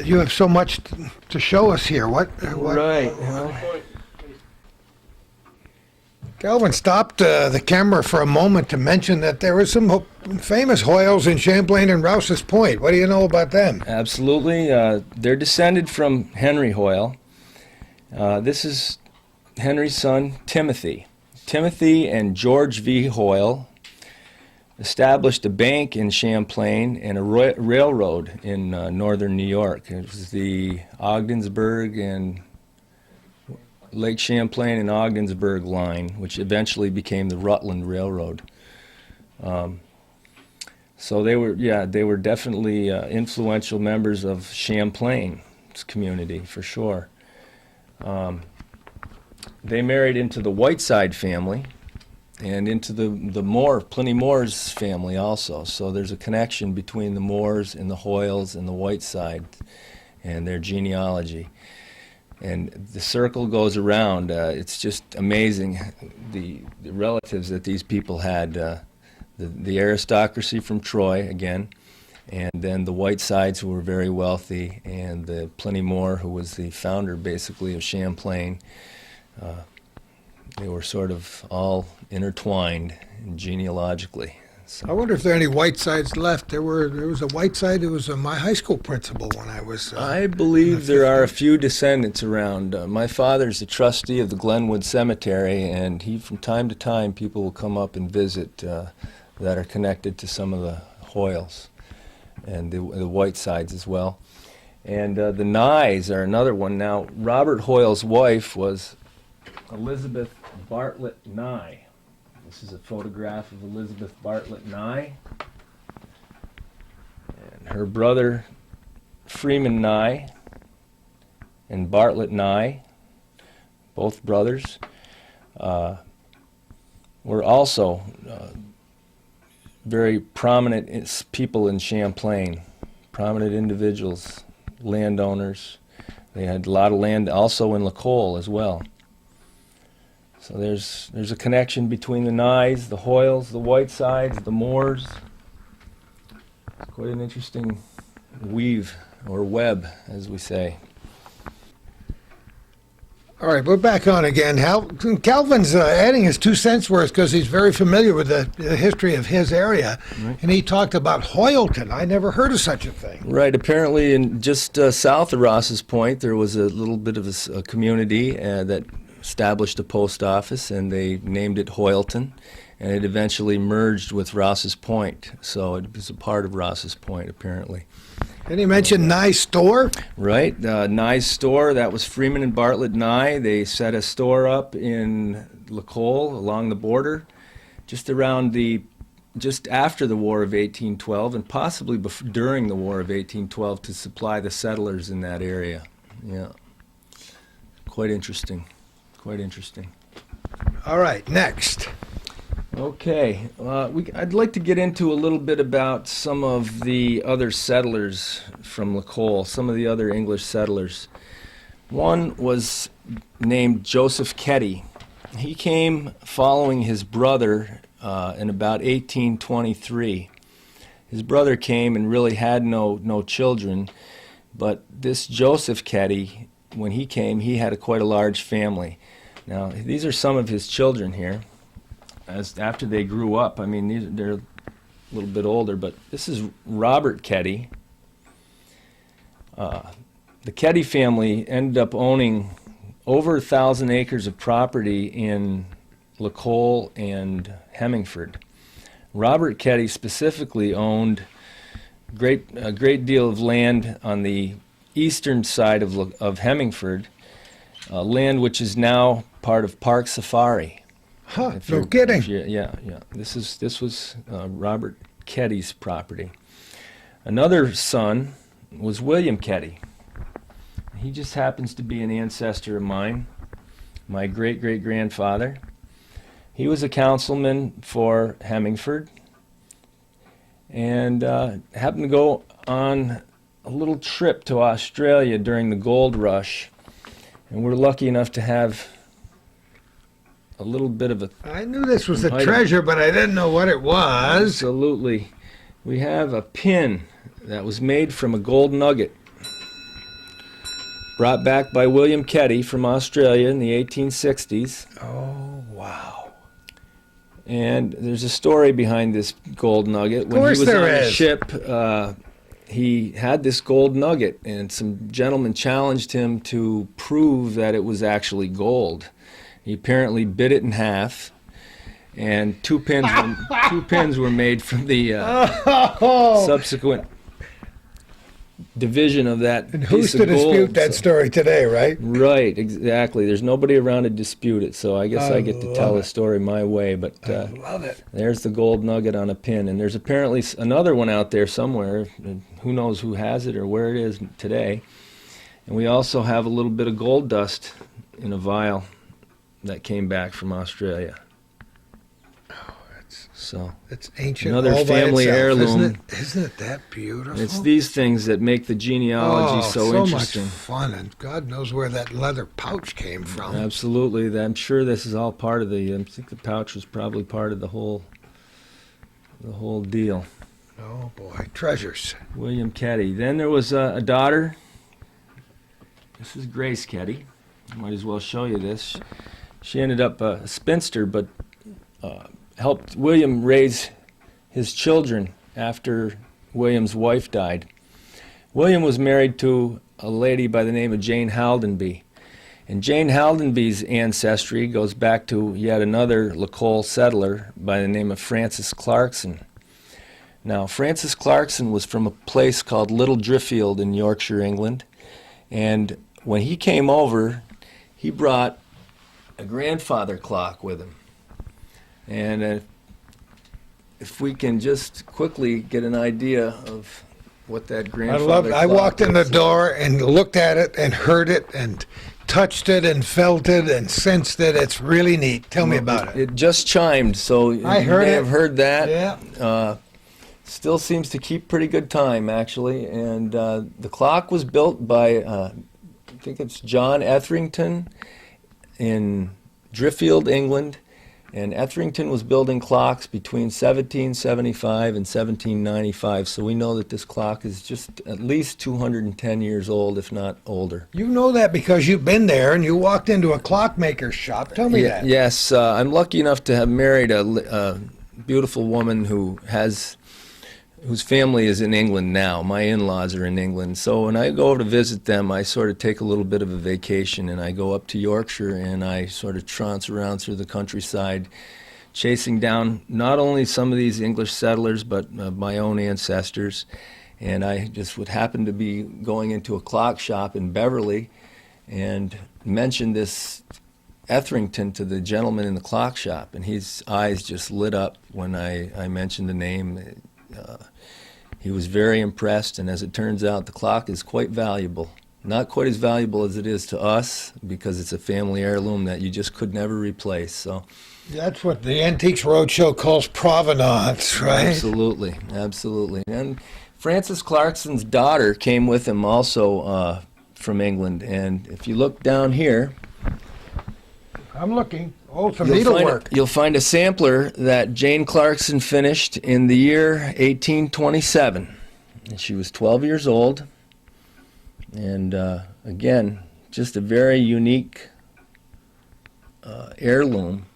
[SPEAKER 1] You have so much to show us here. What?
[SPEAKER 2] Right.
[SPEAKER 1] Calvin stopped the camera for a moment to mention that there were some famous Hoyles in Champlain and Rouse's Point. What do you know about them?
[SPEAKER 2] Absolutely. They're descended from Henry Hoyle. This is Henry's son, Timothy. Timothy and George V. Hoyle established a bank in Champlain and a railroad in northern New York. It was the Ogdensburg and Lake Champlain and Ogdensburg line, which eventually became the Rutland Railroad. So they were definitely influential members of Champlain's community, for sure. They married into the Whiteside family and into the Pliny Moore's family also. So there's a connection between the Moores and the Hoyles and the Whiteside and their genealogy. And the circle goes around. It's just amazing, the relatives that these people had. The aristocracy from Troy, again, and then the Whitesides, who were very wealthy, and the Pliny Moore, who was the founder, basically, of Champlain. They were sort of all intertwined genealogically. So.
[SPEAKER 1] I wonder if there are any Whitesides left. There was a Whiteside who was my high school principal when I was.
[SPEAKER 2] I believe there are a few descendants around. My father's a trustee of the Glenwood Cemetery, and from time to time, people will come up and visit that are connected to some of the Hoyles and the Whitesides as well. And the Nyes are another one. Now, Robert Hoyle's wife was Elizabeth Bartlett Nye. This is a photograph of Elizabeth Bartlett Nye. her brother Freeman Nye and Bartlett Nye, both brothers, were also very prominent people in Champlain, prominent individuals, landowners. They had a lot of land also in LaColle as well. So there's a connection between the Nyes, the Hoyles, the Whitesides, the Moores. It's quite an interesting weave, or web, as we say.
[SPEAKER 1] All right, we're back on again. Calvin's adding his 2 cents worth because he's very familiar with the history of his area.
[SPEAKER 2] Right.
[SPEAKER 1] And he talked about Hoyleton. I never heard of such a thing.
[SPEAKER 2] Right. Apparently, in just south of Ross's Point, there was a little bit of a community that established a post office, and they named it Hoyleton, and it eventually merged with Ross's Point. So it was a part of Ross's Point, apparently.
[SPEAKER 1] And he mentioned Nye's store.
[SPEAKER 2] Right. Nye's store, that was Freeman and Bartlett Nye. They set a store up in LaColle along the border, just after the War of 1812, and possibly during the War of 1812, to supply the settlers in that area. Yeah. Quite interesting. Quite interesting.
[SPEAKER 1] All right, next.
[SPEAKER 2] Okay, I'd like to get into a little bit about some of the other settlers from LaColle, some of the other English settlers. One was named Joseph Caddy. He came following his brother in about 1823. His brother came and really had no children, but this Joseph Caddy, when he came, he had quite a large family. Now, these are some of his children here. After they grew up, I mean, they're a little bit older, but this is Robert Caddy. The Caddy family ended up owning over 1,000 acres of property in LaColle and Hemmingford. Robert Caddy specifically owned a great deal of land on the eastern side of Hemmingford, land which is now part of Park Safari.
[SPEAKER 1] Huh, no kidding.
[SPEAKER 2] Yeah. This was Robert Caddy's property. Another son was William Caddy. He just happens to be an ancestor of mine, my great-great-grandfather. He was a councilman for Hemmingford and happened to go on a little trip to Australia during the gold rush, and we're lucky enough to have a little bit of
[SPEAKER 1] I knew this was a treasure, but I didn't know what it was.
[SPEAKER 2] Absolutely. We have a pin that was made from a gold nugget brought back by William Caddy from Australia in the 1860s.
[SPEAKER 1] Oh, wow.
[SPEAKER 2] And there's a story behind this gold nugget.
[SPEAKER 1] Of course there is.
[SPEAKER 2] On the ship, he had this gold nugget, and some gentlemen challenged him to prove that it was actually gold. He apparently bit it in half, and two pins were made from the subsequent division of that
[SPEAKER 1] And
[SPEAKER 2] piece
[SPEAKER 1] who's
[SPEAKER 2] of
[SPEAKER 1] to
[SPEAKER 2] gold.
[SPEAKER 1] dispute that story today, right?
[SPEAKER 2] Right, exactly. There's nobody around to dispute it, so I guess I get to tell the story my way. But
[SPEAKER 1] I love it.
[SPEAKER 2] there's the gold nugget on a pin, and there's apparently another one out there somewhere. Who knows who has it or where it is today. And we also have a little bit of gold dust in a vial that came back from Australia. So
[SPEAKER 1] It's ancient.
[SPEAKER 2] another
[SPEAKER 1] all by
[SPEAKER 2] family
[SPEAKER 1] itself,
[SPEAKER 2] heirloom.
[SPEAKER 1] Isn't it that beautiful?
[SPEAKER 2] It's these things that make the genealogy so interesting.
[SPEAKER 1] Much fun, and God knows where that leather pouch came from.
[SPEAKER 2] Absolutely. I'm sure this is all part of the. I think the pouch was probably part of the whole deal.
[SPEAKER 1] Oh boy, treasures.
[SPEAKER 2] William Caddy. Then there was a daughter. This is Grace Caddy. I might as well show you this. She ended up a spinster, but helped William raise his children after William's wife died. William was married to a lady by the name of Jane Haldenby. And Jane Haldenby's ancestry goes back to yet another LaColle settler by the name of Francis Clarkson. Now, Francis Clarkson was from a place called Little Driffield in Yorkshire, England. And when he came over, he brought a grandfather clock with him. And if we can just quickly get an idea of what that
[SPEAKER 1] I
[SPEAKER 2] grandfather
[SPEAKER 1] loved. I
[SPEAKER 2] clock
[SPEAKER 1] walked in the
[SPEAKER 2] looks like.
[SPEAKER 1] door and looked at it and heard it and touched it and felt it and sensed it. It's really neat. Tell me about it.
[SPEAKER 2] It just chimed, so
[SPEAKER 1] I
[SPEAKER 2] you
[SPEAKER 1] heard
[SPEAKER 2] may
[SPEAKER 1] it.
[SPEAKER 2] have heard that.
[SPEAKER 1] Yeah.
[SPEAKER 2] Still seems to keep pretty good time, actually. And the clock was built by, I think it's John Etherington in Driffield, England. And Etherington was building clocks between 1775 and 1795, so we know that this clock is just at least 210 years old, if not older.
[SPEAKER 1] You know that because you've been there and you walked into a clockmaker's shop. Tell me that.
[SPEAKER 2] Yes, I'm lucky enough to have married a beautiful woman whose family is in England now. My in-laws are in England. So when I go over to visit them, I sort of take a little bit of a vacation, and I go up to Yorkshire and I sort of trounce around through the countryside, chasing down not only some of these English settlers, but my own ancestors. And I just would happen to be going into a clock shop in Beverly and mentioned this Etherington to the gentleman in the clock shop, and his eyes just lit up when I mentioned the name. He was very impressed, and as it turns out, the clock is quite valuable. Not quite as valuable as it is to us, because it's a family heirloom that you just could never replace. So,
[SPEAKER 1] That's what the Antiques Roadshow calls provenance, right?
[SPEAKER 2] absolutely, absolutely. And Francis Clarkson's daughter came with him also from England. And if you look down here,
[SPEAKER 1] I'm looking. Oh, some
[SPEAKER 2] you'll
[SPEAKER 1] needlework.
[SPEAKER 2] you'll find a sampler that Jane Clarkson finished in the year 1827. And she was 12 years old. And again, just a very unique heirloom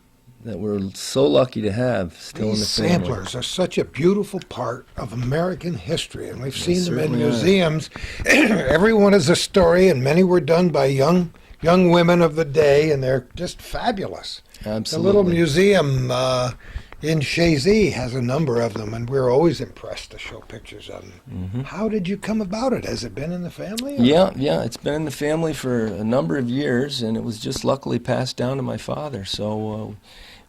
[SPEAKER 2] that we're so lucky to have still
[SPEAKER 1] These
[SPEAKER 2] in the family.
[SPEAKER 1] samplers are such a beautiful part of American history, and we've seen them in
[SPEAKER 2] certainly are.
[SPEAKER 1] museums. Every one is a story, and many were done by young women of the day, and they're just fabulous.
[SPEAKER 2] Absolutely.
[SPEAKER 1] The little museum in Chazy has a number of them, and we're always impressed to show pictures of them.
[SPEAKER 2] Mm-hmm.
[SPEAKER 1] How did you come about it? Has it been in the family? or-
[SPEAKER 2] Yeah, it's been in the family for a number of years, and it was just luckily passed down to my father. So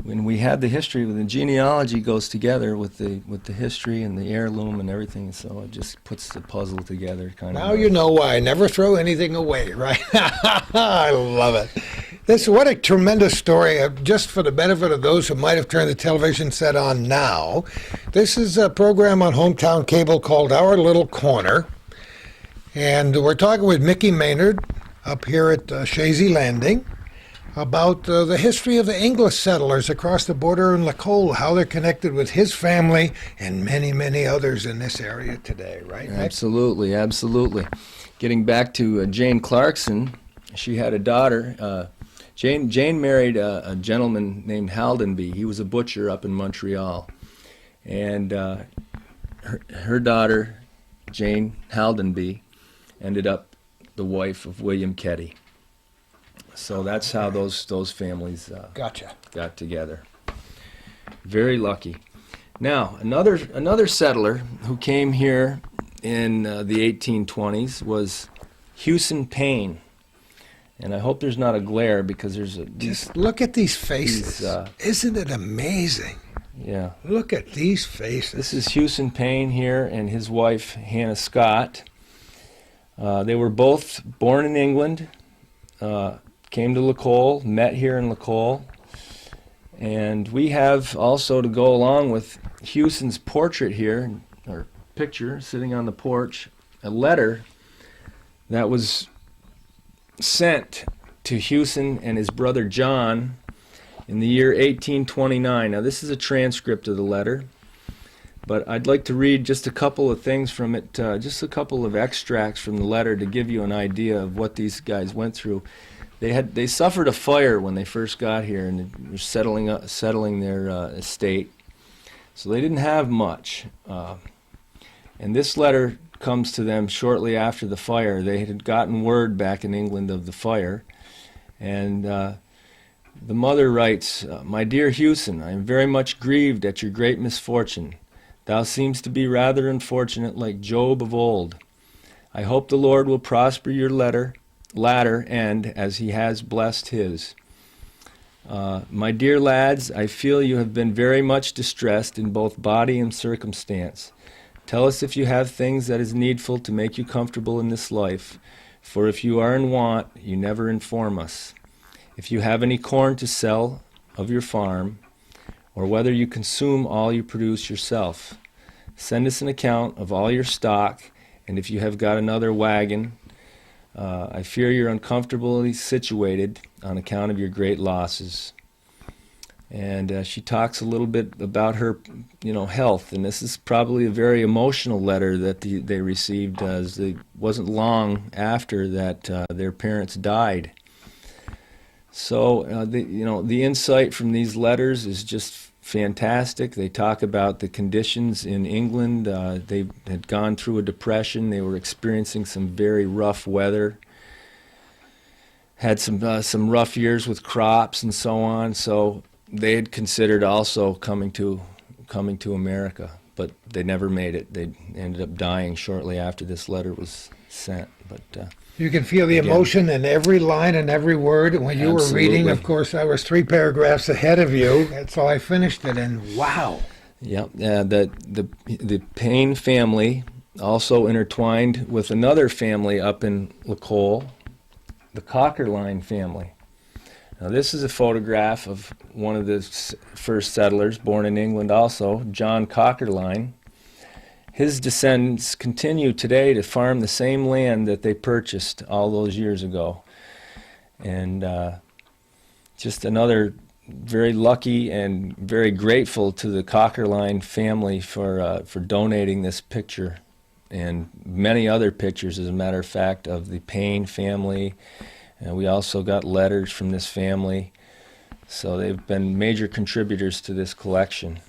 [SPEAKER 2] when we had the history, the genealogy goes together with the history and the heirloom and everything, so it just puts the puzzle together, kind of.
[SPEAKER 1] Now you know why. Never throw anything away, right? I love it. What a tremendous story. Just for the benefit of those who might have turned the television set on now, this is a program on Hometown Cable called Our Little Corner. And we're talking with Mickey Maynard up here at Chazy Landing about the history of the English settlers across the border in LaColle, how they're connected with his family and many, many others in this area today, right, Nick?
[SPEAKER 2] Absolutely, absolutely. Getting back to Jane Clarkson, she had a daughter. Jane married a gentleman named Haldenby. He was a butcher up in Montreal. And her daughter, Jane Haldenby, ended up the wife of William Caddy. So that's how those families
[SPEAKER 1] Gotcha.
[SPEAKER 2] got together. Very lucky. Now, another settler who came here in the 1820s was Hewson Payne. And I hope there's not a glare, because there's
[SPEAKER 1] Just look at these faces.
[SPEAKER 2] These,
[SPEAKER 1] Isn't it amazing?
[SPEAKER 2] yeah.
[SPEAKER 1] Look at these faces.
[SPEAKER 2] This is Hewson Payne here and his wife, Hannah Scott. They were both born in England, came to LaColle, met here in LaColle. And we have also, to go along with Hewson's portrait here, or picture, sitting on the porch, a letter that was sent to Hewson and his brother John in the year 1829. Now, this is a transcript of the letter, but I'd like to read just a couple of things from it, just a couple of extracts from the letter to give you an idea of what these guys went through. They suffered a fire when they first got here, and they were settling their estate, so they didn't have much. And this letter comes to them shortly after the fire. They had gotten word back in England of the fire, and the mother writes, "My dear Hewson, I am very much grieved at your great misfortune. Thou seemst to be rather unfortunate, like Job of old. I hope the Lord will prosper your latter end as he has blessed his. My dear lads, I feel you have been very much distressed in both body and circumstance. Tell us if you have things that is needful to make you comfortable in this life. For if you are in want, you never inform us. If you have any corn to sell of your farm, or whether you consume all you produce yourself. Send us an account of all your stock, and if you have got another wagon, I fear you're uncomfortably situated on account of your great losses. And she talks a little bit about her, health, and this is probably a very emotional letter that they received, as it wasn't long after that their parents died. So the insight from these letters is just fantastic. They talk about the conditions in England. They had gone through a depression. They were experiencing some very rough weather. Had some rough years with crops and so on. So they had considered also coming to America, but they never made it. They ended up dying shortly after this letter was sent. But
[SPEAKER 1] You can feel the
[SPEAKER 2] again,
[SPEAKER 1] emotion in every line and every word. And when you were reading,
[SPEAKER 2] Absolutely.
[SPEAKER 1] of course, I was 3 paragraphs ahead of you, and so I finished it, and wow.
[SPEAKER 2] yeah, the Payne family also intertwined with another family up in LaColle, the Cockerline family. Now, this is a photograph of one of the first settlers, born in England also, John Cockerline. His descendants continue today to farm the same land that they purchased all those years ago. And just another very lucky and very grateful to the Cockerline family for donating this picture and many other pictures, as a matter of fact, of the Payne family. And we also got letters from this family. So they've been major contributors to this collection.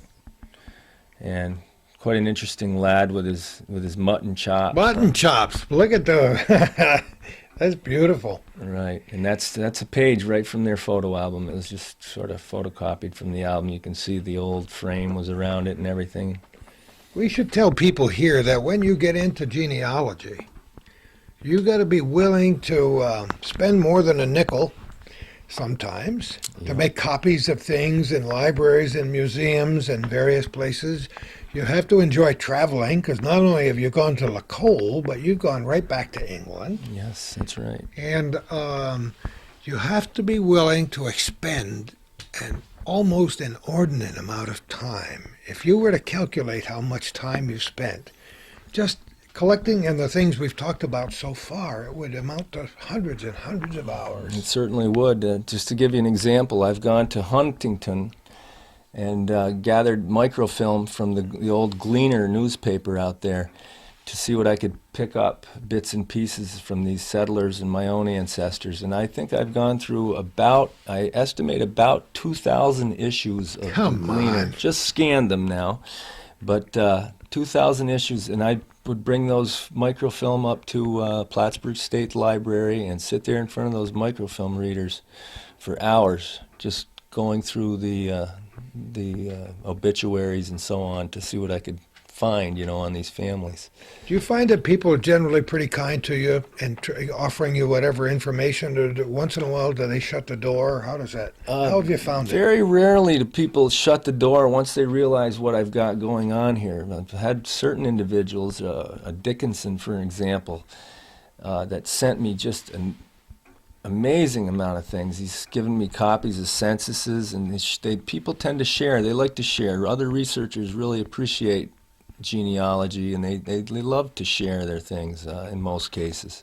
[SPEAKER 2] And quite an interesting lad with his mutton chops.
[SPEAKER 1] Mutton chops. Look at the. That's beautiful.
[SPEAKER 2] Right, and that's a page right from their photo album. It was just sort of photocopied from the album. You can see the old frame was around it and everything.
[SPEAKER 1] We should tell people here that when you get into genealogy, you got to be willing to spend more than a nickel sometimes to make copies of things in libraries and museums and various places. You have to enjoy traveling, because not only have you gone to LaColle, but you've gone right back to England.
[SPEAKER 2] Yes, that's right.
[SPEAKER 1] And you have to be willing to expend an almost inordinate amount of time. If you were to calculate how much time you spent just collecting and the things we've talked about so far, it would amount to hundreds and hundreds of hours.
[SPEAKER 2] It certainly would. Just to give you an example, I've gone to Huntington and gathered microfilm from the old Gleaner newspaper out there to see what I could pick up, bits and pieces from these settlers and my own ancestors. And I think I've gone through I estimate about 2,000 issues of the Gleaner. Just scanned them now, but 2,000 issues, and I would bring those microfilm up to Plattsburgh State Library and sit there in front of those microfilm readers for hours, just going through the obituaries and so on to see what I could find, on these families.
[SPEAKER 1] Do you find that people are generally pretty kind to you and offering you whatever information, or once in a while do they shut the door? How does that? How have you found it?
[SPEAKER 2] Very rarely do people shut the door once they realize what I've got going on here. I've had certain individuals, a Dickinson, for example, that sent me just an amazing amount of things. He's given me copies of censuses, and people tend to share. They like to share. Other researchers really appreciate genealogy, and they love to share their things in most cases.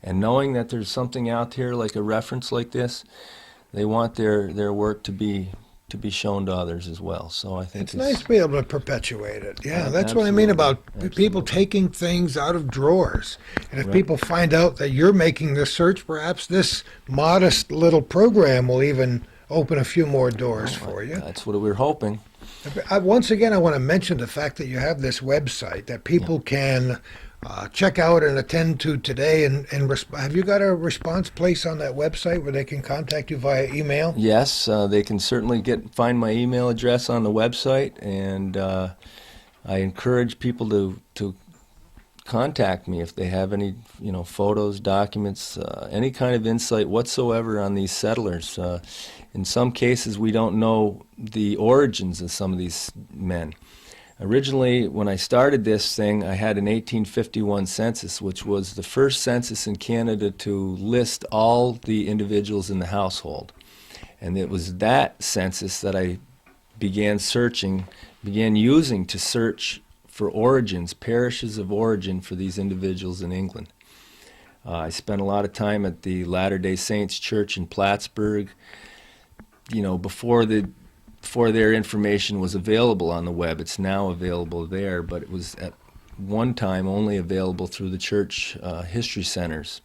[SPEAKER 2] And knowing that there's something out here like a reference like this, they want their work to be shown to others as well. So I think
[SPEAKER 1] it's nice to be able to perpetuate it. Yeah, that's what I mean about people taking things out of drawers. And if people find out that you're making this search, perhaps this modest little program will even open a few more doors for you.
[SPEAKER 2] That's what we're hoping.
[SPEAKER 1] Once again, I want to mention the fact that you have this website that people can check out and attend to today. And have you got a response place on that website where they can contact you via email?
[SPEAKER 2] Yes, they can certainly find my email address on the website, and I encourage people to contact me if they have any photos, documents, any kind of insight whatsoever on these settlers. In some cases, we don't know the origins of some of these men. Originally, when I started this thing, I had an 1851 census, which was the first census in Canada to list all the individuals in the household. And it was that census that I began using to search for origins, parishes of origin for these individuals in England. I spent a lot of time at the Latter-day Saints Church in Plattsburgh, before their information was available on the web. It's now available there, but it was at one time only available through the church history centers.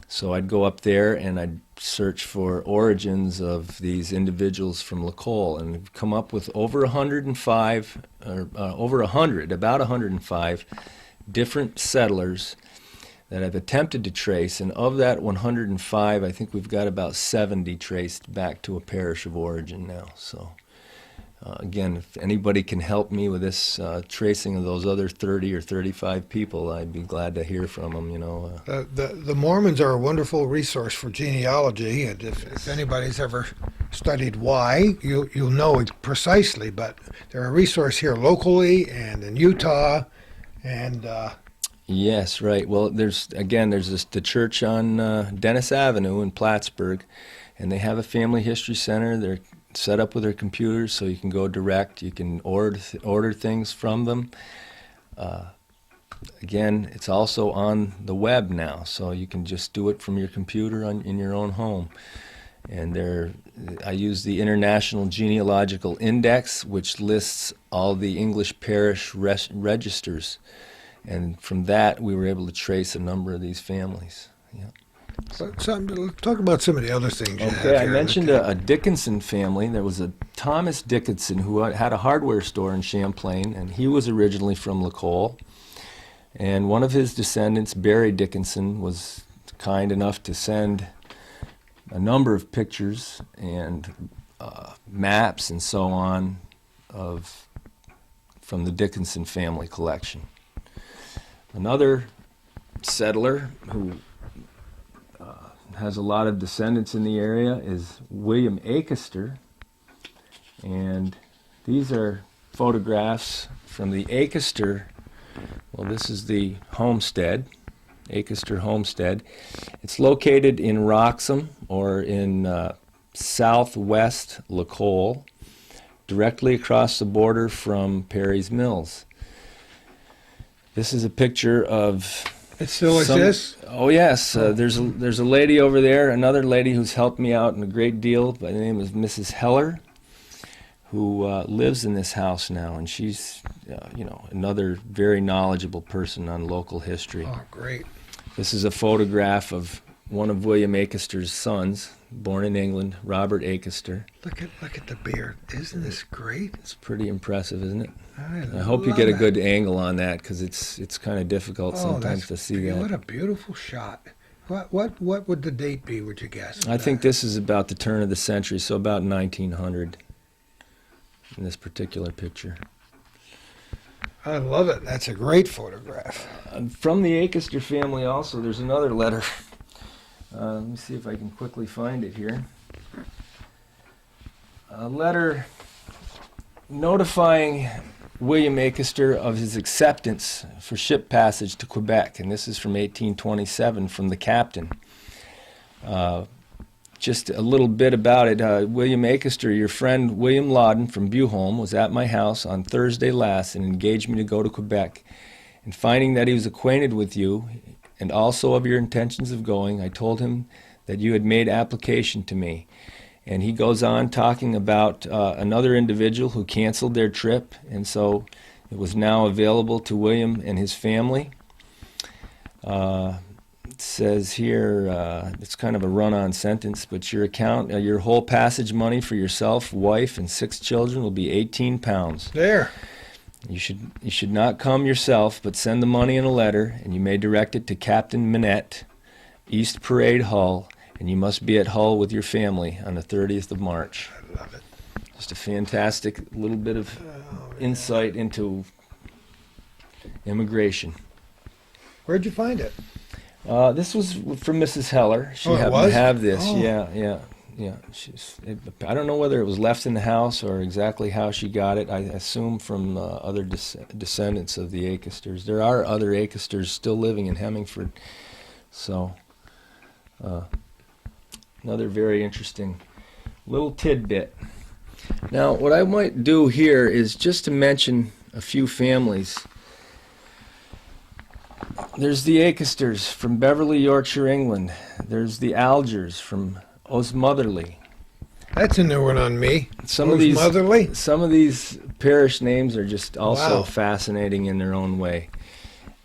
[SPEAKER 2] So I'd go up there and I'd search for origins of these individuals from LaColle, and come up with over 105, about 105 different settlers that I've attempted to trace, and of that 105, I think we've got about 70 traced back to a parish of origin now. So again, if anybody can help me with this tracing of those other 30 or 35 people, I'd be glad to hear from them,
[SPEAKER 1] The Mormons are a wonderful resource for genealogy, and if anybody's ever studied why, you'll know it precisely, but they're a resource here locally and in Utah, and
[SPEAKER 2] Yes, right. Well, there's the church on Dennis Avenue in Plattsburgh, and they have a family history center. They're set up with their computers, so you can go direct. You can order things from them. Again, it's also on the web now, so you can just do it from your computer in your own home. And I use the International Genealogical Index, which lists all the English parish registers. And from that, we were able to trace a number of these families. Yeah.
[SPEAKER 1] So, talk about some of the other things.
[SPEAKER 2] Okay, I mentioned a Dickinson family. There was a Thomas Dickinson who had a hardware store in Champlain, and he was originally from LaColle. And one of his descendants, Barry Dickinson, was kind enough to send a number of pictures and maps and so on from the Dickinson family collection. Another settler who has a lot of descendants in the area is William Acaster, and these are photographs from the Acaster. Well, this is the homestead, Acaster Homestead. It's located in Wroxham, or in southwest LaColle, directly across the border from Perry's Mills. This is a picture of...
[SPEAKER 1] It still exists?
[SPEAKER 2] Oh, yes. There's a lady over there, another lady who's helped me out in a great deal by the name of Mrs. Heller, who lives in this house now, and she's, another very knowledgeable person on local history.
[SPEAKER 1] Oh, great.
[SPEAKER 2] This is a photograph of one of William Acaster's sons, born in England, Robert Acaster.
[SPEAKER 1] Look at the beard. Isn't this great?
[SPEAKER 2] It's pretty impressive, isn't it?
[SPEAKER 1] I
[SPEAKER 2] hope you get a good angle on that, because it's kind of difficult sometimes to see that.
[SPEAKER 1] What a beautiful shot. What would the date be, would you guess?
[SPEAKER 2] I think this is about the turn of the century, so about 1900 in this particular picture.
[SPEAKER 1] I love it. That's a great photograph.
[SPEAKER 2] From the Acaster family also, there's another letter. Let me see if I can quickly find it here. A letter notifying William Acaster of his acceptance for ship passage to Quebec, and this is from 1827 from the captain. Just a little bit about it. William Acaster, your friend William Loudon from Buholm, was at my house on Thursday last and engaged me to go to Quebec. And finding that he was acquainted with you and also of your intentions of going, I told him that you had made application to me. And he goes on talking about another individual who canceled their trip, and so it was now available to William and his family. It says here, it's kind of a run-on sentence, but your whole passage money for yourself, wife, and 6 children will be 18 pounds.
[SPEAKER 1] There.
[SPEAKER 2] You should not come yourself, but send the money in a letter, and you may direct it to Captain Minette, East Parade, Hull, and you must be at Hull with your family on the 30th of March.
[SPEAKER 1] I love it.
[SPEAKER 2] Just a fantastic little bit of insight into immigration.
[SPEAKER 1] Where'd you find it?
[SPEAKER 2] This was from Mrs. Heller. She
[SPEAKER 1] Oh, it
[SPEAKER 2] happened
[SPEAKER 1] was?
[SPEAKER 2] to have this.
[SPEAKER 1] Oh.
[SPEAKER 2] Yeah. Yeah, I don't know whether it was left in the house or exactly how she got it. I assume from other descendants of the Akisters. There are other Akisters still living in Hemmingford. So, another very interesting little tidbit. Now, what I might do here is just to mention a few families. There's the Akisters from Beverly, Yorkshire, England. There's the Algers from Osmotherly.
[SPEAKER 1] That's a new one on me.
[SPEAKER 2] Some of these parish names are just also fascinating in their own way.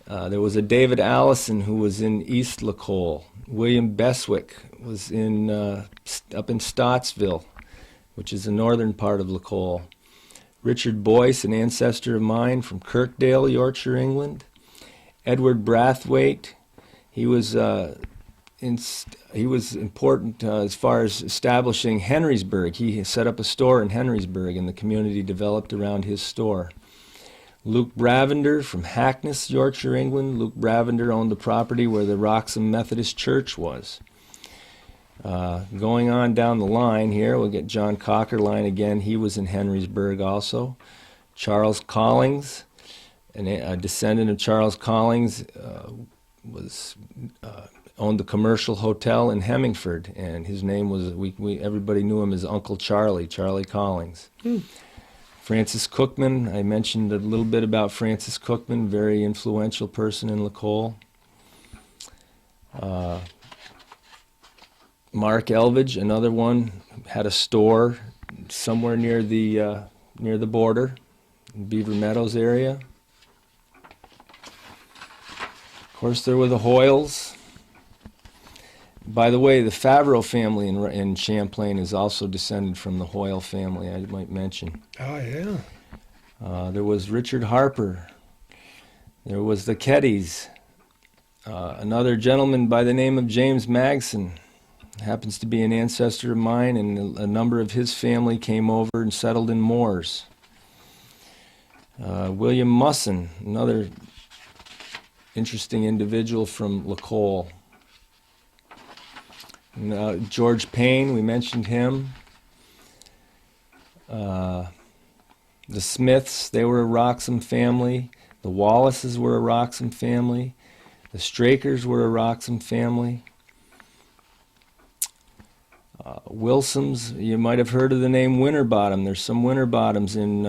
[SPEAKER 2] There was a David Allison who was in East LaColle. William Beswick was in up in Stottsville, which is the northern part of LaColle. Richard Boyce, an ancestor of mine from Kirkdale, Yorkshire, England. Edward Brathwaite, he was important as far as establishing Henrysburg. He set up a store in Henrysburg, and the community developed around his store. Luke Bravender from Hackness, Yorkshire, England. Luke Bravender owned the property where the Wroxham Methodist Church was. Going on down the line here, we'll get John Cockerline again. He was in Henrysburg also. Charles Collings, a descendant of Charles Collings, owned the Commercial Hotel in Hemmingford, and his name was, everybody knew him as Uncle Charlie Collings. Francis Cookman, I mentioned a little bit about Francis Cookman, very influential person in LaColle. Mark Elvidge, another one, had a store somewhere near the border, in Beaver Meadows area. Of course, there were the Hoyles. By the way, the Favreau family in Champlain is also descended from the Hoyle family, I might mention.
[SPEAKER 1] Oh, yeah.
[SPEAKER 2] There was Richard Harper. There was the Keddys. Another gentleman by the name of James Magson happens to be an ancestor of mine, and a number of his family came over and settled in Moores. William Musson, another interesting individual from LaColle. George Payne, we mentioned him. The Smiths, they were a Wroxham family. The Wallaces were a Wroxham family. The Strakers were a Wroxham family. Wilsons, you might have heard of the name Winterbottom. There's some Winterbottoms in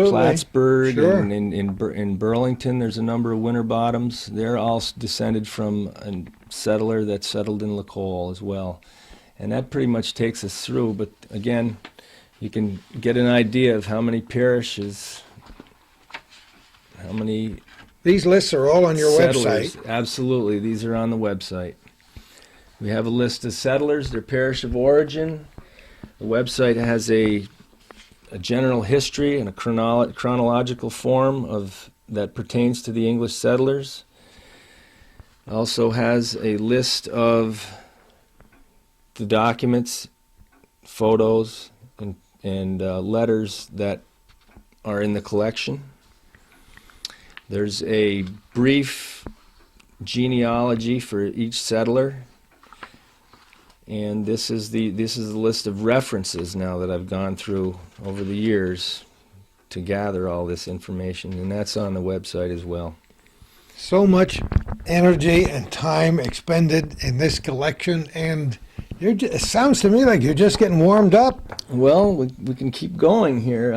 [SPEAKER 2] Plattsburgh,
[SPEAKER 1] sure.
[SPEAKER 2] And in Burlington. There's a number of Winterbottoms. They're all descended from a settler that settled in LaColle as well. And that pretty much takes us through. But again, you can get an idea of how many parishes, how many
[SPEAKER 1] These lists are all on your
[SPEAKER 2] settlers.
[SPEAKER 1] website.
[SPEAKER 2] Absolutely, these are on the website. We have a list of settlers, their parish of origin. The website has a general history and a chronological form that pertains to the English settlers. It also has a list of the documents, photos, and letters that are in the collection. There's a brief genealogy for each settler. And this is the list of references now that I've gone through over the years to gather all this information, and that's on the website as well.
[SPEAKER 1] So much energy and time expended in this collection, and it sounds to me like you're just getting warmed up.
[SPEAKER 2] Well, we can keep going here.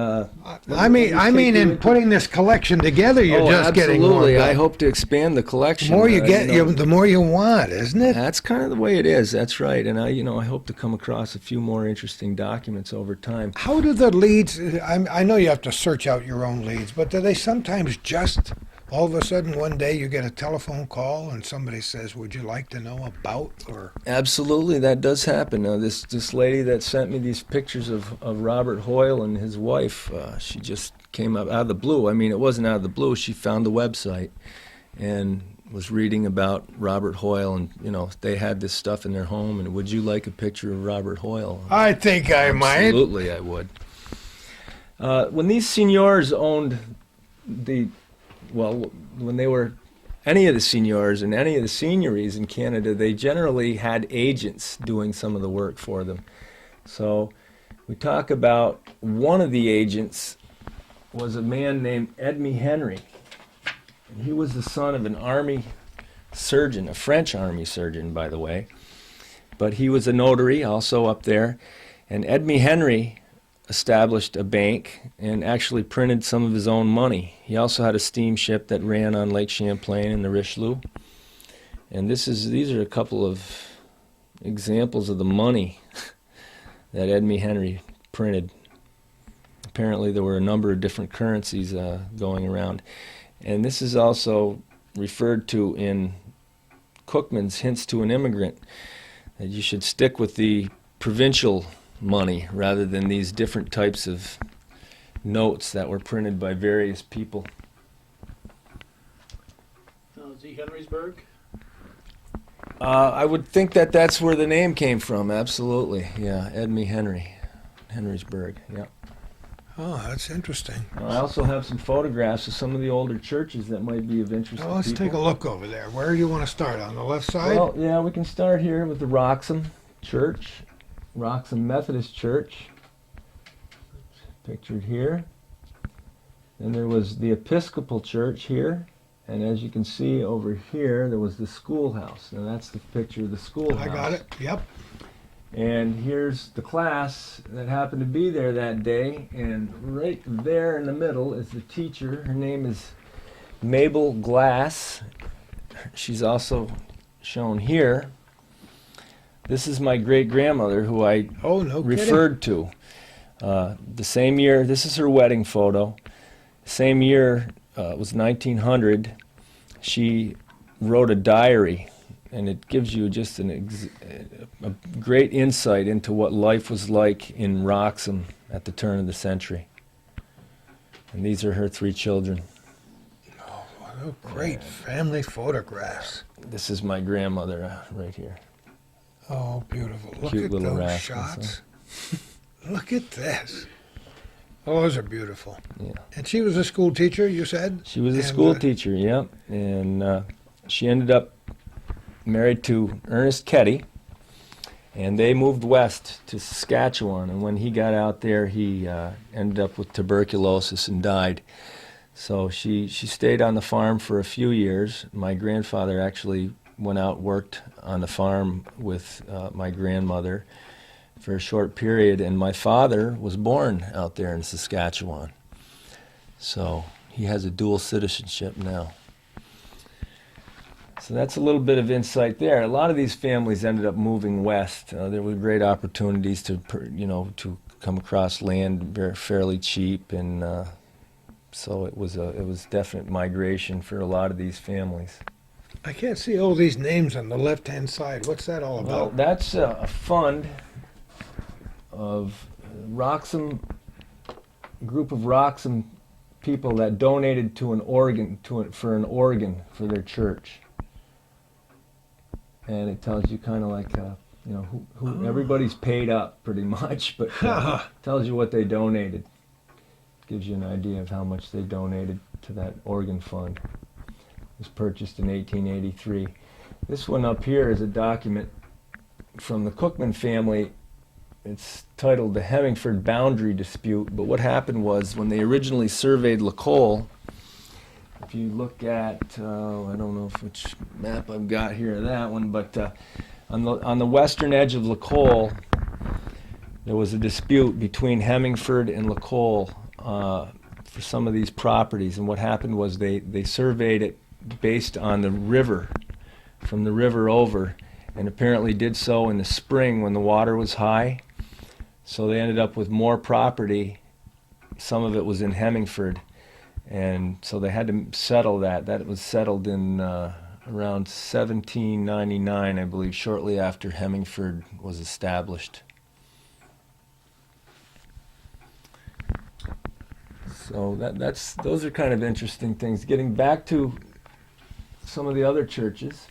[SPEAKER 1] I mean, in putting this collection together, you're just getting warmed
[SPEAKER 2] absolutely.
[SPEAKER 1] up.
[SPEAKER 2] I hope to expand the collection.
[SPEAKER 1] The more you get, the more you want, isn't it?
[SPEAKER 2] That's kind of the way it is. That's right. And I hope to come across a few more interesting documents over time.
[SPEAKER 1] How do the leads? I know you have to search out your own leads, but do they sometimes just all of a sudden one day you get a telephone call and somebody says, "Would you like to know about?" Or
[SPEAKER 2] Absolutely, that does happen. This lady that sent me these pictures of Robert Hoyle and his wife, she just came up out of the blue. I mean, it wasn't out of the blue. She found the website and was reading about Robert Hoyle, and they had this stuff in their home. And would you like a picture of Robert Hoyle?
[SPEAKER 1] I think I might.
[SPEAKER 2] Absolutely, I would. When these seigneurs owned when they were any of the seigneurs and any of the seigneuries in Canada, they generally had agents doing some of the work for them. So we talk about one of the agents was a man named Edmy Henry. And he was the son of an army surgeon, a French army surgeon, by the way. But he was a notary also up there. And Edmy Henry established a bank and actually printed some of his own money. He also had a steamship that ran on Lake Champlain in the Richelieu. And these are a couple of examples of the money that Edmy Henry printed. Apparently there were a number of different currencies going around. And this is also referred to in Cookman's Hints to an Immigrant, that you should stick with the provincial money rather than these different types of notes that were printed by various people.
[SPEAKER 3] Is he Henrysburg?
[SPEAKER 2] I would think that that's where the name came from, absolutely. Yeah, Edmy Henry, Henrysburg, yeah.
[SPEAKER 1] Oh, that's interesting.
[SPEAKER 2] I also have some photographs of some of the older churches that might be of interest
[SPEAKER 1] Well,
[SPEAKER 2] to
[SPEAKER 1] let's
[SPEAKER 2] people.
[SPEAKER 1] take a look over there. Where do you want to start? On the left side?
[SPEAKER 2] Well, yeah, we can start here with the Roxham Church, Roxham Methodist Church, pictured here. Then there was the Episcopal Church here, and as you can see over here, there was the schoolhouse. Now that's the picture of the schoolhouse.
[SPEAKER 1] I got it. Yep.
[SPEAKER 2] And here's the class that happened to be there that day, and right there in the middle is the teacher. Her name is Mabel Glass. She's also shown here. This is my great-grandmother, who I
[SPEAKER 1] Oh, no kidding.
[SPEAKER 2] referred to. The same year, this is her wedding photo. Same year, it was 1900, she wrote a diary, and it gives you just a great insight into what life was like in Roxham at the turn of the century. And these are her 3 children.
[SPEAKER 1] Oh, what great family photographs.
[SPEAKER 2] This is my grandmother right here.
[SPEAKER 1] Oh, beautiful. Look
[SPEAKER 2] Cute
[SPEAKER 1] at
[SPEAKER 2] little
[SPEAKER 1] those
[SPEAKER 2] rascals,
[SPEAKER 1] shots. Look at this. Oh, those are beautiful.
[SPEAKER 2] Yeah.
[SPEAKER 1] And she was a school teacher, you said?
[SPEAKER 2] She was a
[SPEAKER 1] And,
[SPEAKER 2] school teacher, yep. And she ended up married to Ernest Caddy, and they moved west to Saskatchewan. And when he got out there, he ended up with tuberculosis and died. So she stayed on the farm for a few years. My grandfather actually went out, worked on the farm with my grandmother for a short period, and my father was born out there in Saskatchewan. So he has a dual citizenship now. So that's a little bit of insight there. A lot of these families ended up moving west. There were great opportunities to come across land fairly cheap, and so it was definite migration for a lot of these families.
[SPEAKER 1] I can't see all these names on the left-hand side. What's that all
[SPEAKER 2] Well,
[SPEAKER 1] about?
[SPEAKER 2] that's a fund of group of Roxham people that donated to an organ for an organ for their church. And it tells you kind of like who everybody's paid up pretty much, but tells you what they donated. Gives you an idea of how much they donated to that organ fund. It was purchased in 1883. This one up here is a document from the Cookman family. It's titled The Hemmingford Boundary Dispute, but what happened was when they originally surveyed LaColle, if you look at, I don't know which map I've got here, that one, but on the western edge of LaColle, there was a dispute between Hemmingford and LaColle for some of these properties, and what happened was they surveyed it based on the river, from the river over, and apparently did so in the spring when the water was high. So they ended up with more property. Some of it was in Hemmingford, and so they had to settle that. That was settled in around 1799, I believe, shortly after Hemmingford was established. So those are kind of interesting things. Getting back to some of the other churches.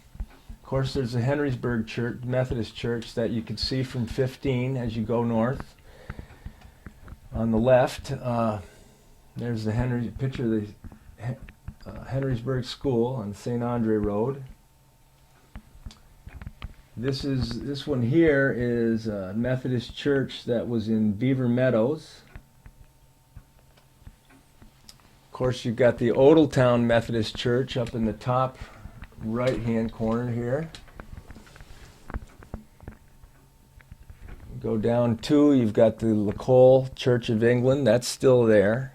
[SPEAKER 2] Of course, there's the Henrysburg Church, Methodist Church, that you could see from 15 as you go north. On the left, there's the picture of the Henrysburg School on St. Andre Road. This one here is a Methodist church that was in Beaver Meadows. Of course, you've got the Odelltown Methodist Church up in the top right-hand corner here. Go down 2, you've got the LaColle Church of England, that's still there.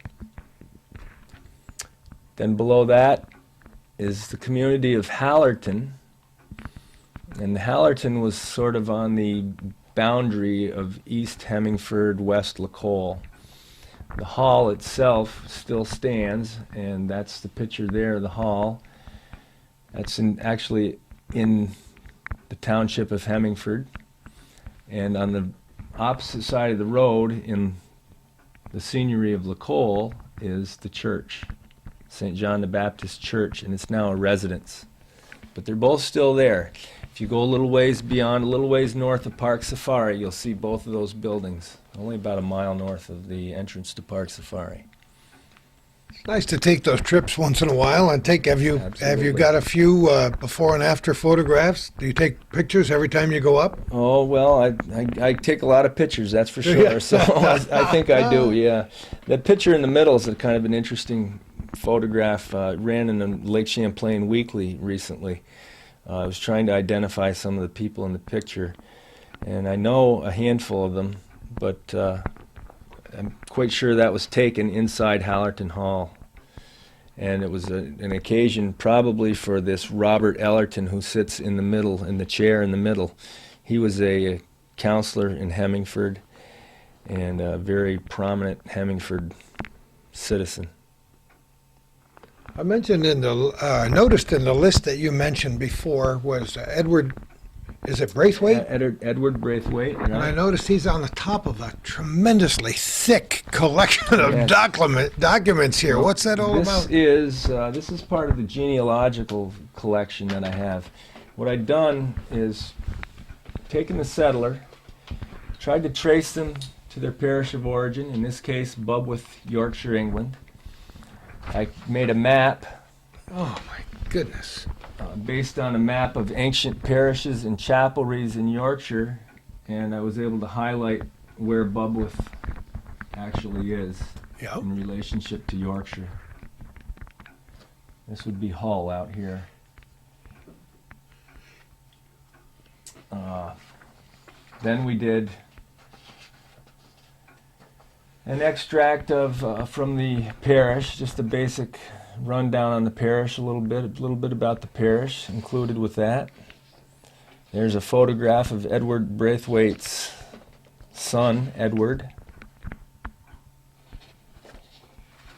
[SPEAKER 2] Then below that is the community of Hallerton. And Hallerton was sort of on the boundary of East Hemingford, West LaColle. The hall itself still stands, and that's the picture there of the hall. That's actually in the township of Hemingford. And on the opposite side of the road, in the seigneury of LaColle, is the church, St. John the Baptist Church, and it's now a residence. But they're both still there. If you go a little ways beyond, a little ways north of Park Safari, you'll see both of those buildings, only about a mile north of the entrance to Park Safari.
[SPEAKER 1] It's nice to take those trips once in a while and have you
[SPEAKER 2] Absolutely.
[SPEAKER 1] got a few before and after photographs? Do you take pictures every time you go up?
[SPEAKER 2] Oh, well, I take a lot of pictures, that's for sure.
[SPEAKER 1] Yeah.
[SPEAKER 2] So I think I do, yeah. That picture in the middle is a kind of an interesting photograph. Ran in the Lake Champlain Weekly recently. I was trying to identify some of the people in the picture, and I know a handful of them, but I'm quite sure that was taken inside Hallerton Hall. And it was an occasion probably for this Robert Ellerton, who sits in the middle, in the chair in the middle. He was a counselor in Hemingford and a very prominent Hemingford citizen.
[SPEAKER 1] I mentioned noticed in the list that you mentioned before was Edward, is it Braithwaite?
[SPEAKER 2] Edward Braithwaite.
[SPEAKER 1] And I
[SPEAKER 2] Right?
[SPEAKER 1] noticed he's on the top of a tremendously thick collection of
[SPEAKER 2] Yes.
[SPEAKER 1] documents here. What's that all about?
[SPEAKER 2] This is part of the genealogical collection that I have. What I've done is taken the settler, tried to trace them to their parish of origin, in this case Bubwith, Yorkshire, England. I made a map
[SPEAKER 1] Oh my goodness.
[SPEAKER 2] based on a map of ancient parishes and chapelries in Yorkshire, and I was able to highlight where Bubwith actually is
[SPEAKER 1] Yep.
[SPEAKER 2] in relationship to Yorkshire. This would be Hull out here. Then we did an extract of from the parish, just a basic rundown on the parish, a little bit about the parish included with that. There's a photograph of Edward Braithwaite's son, Edward.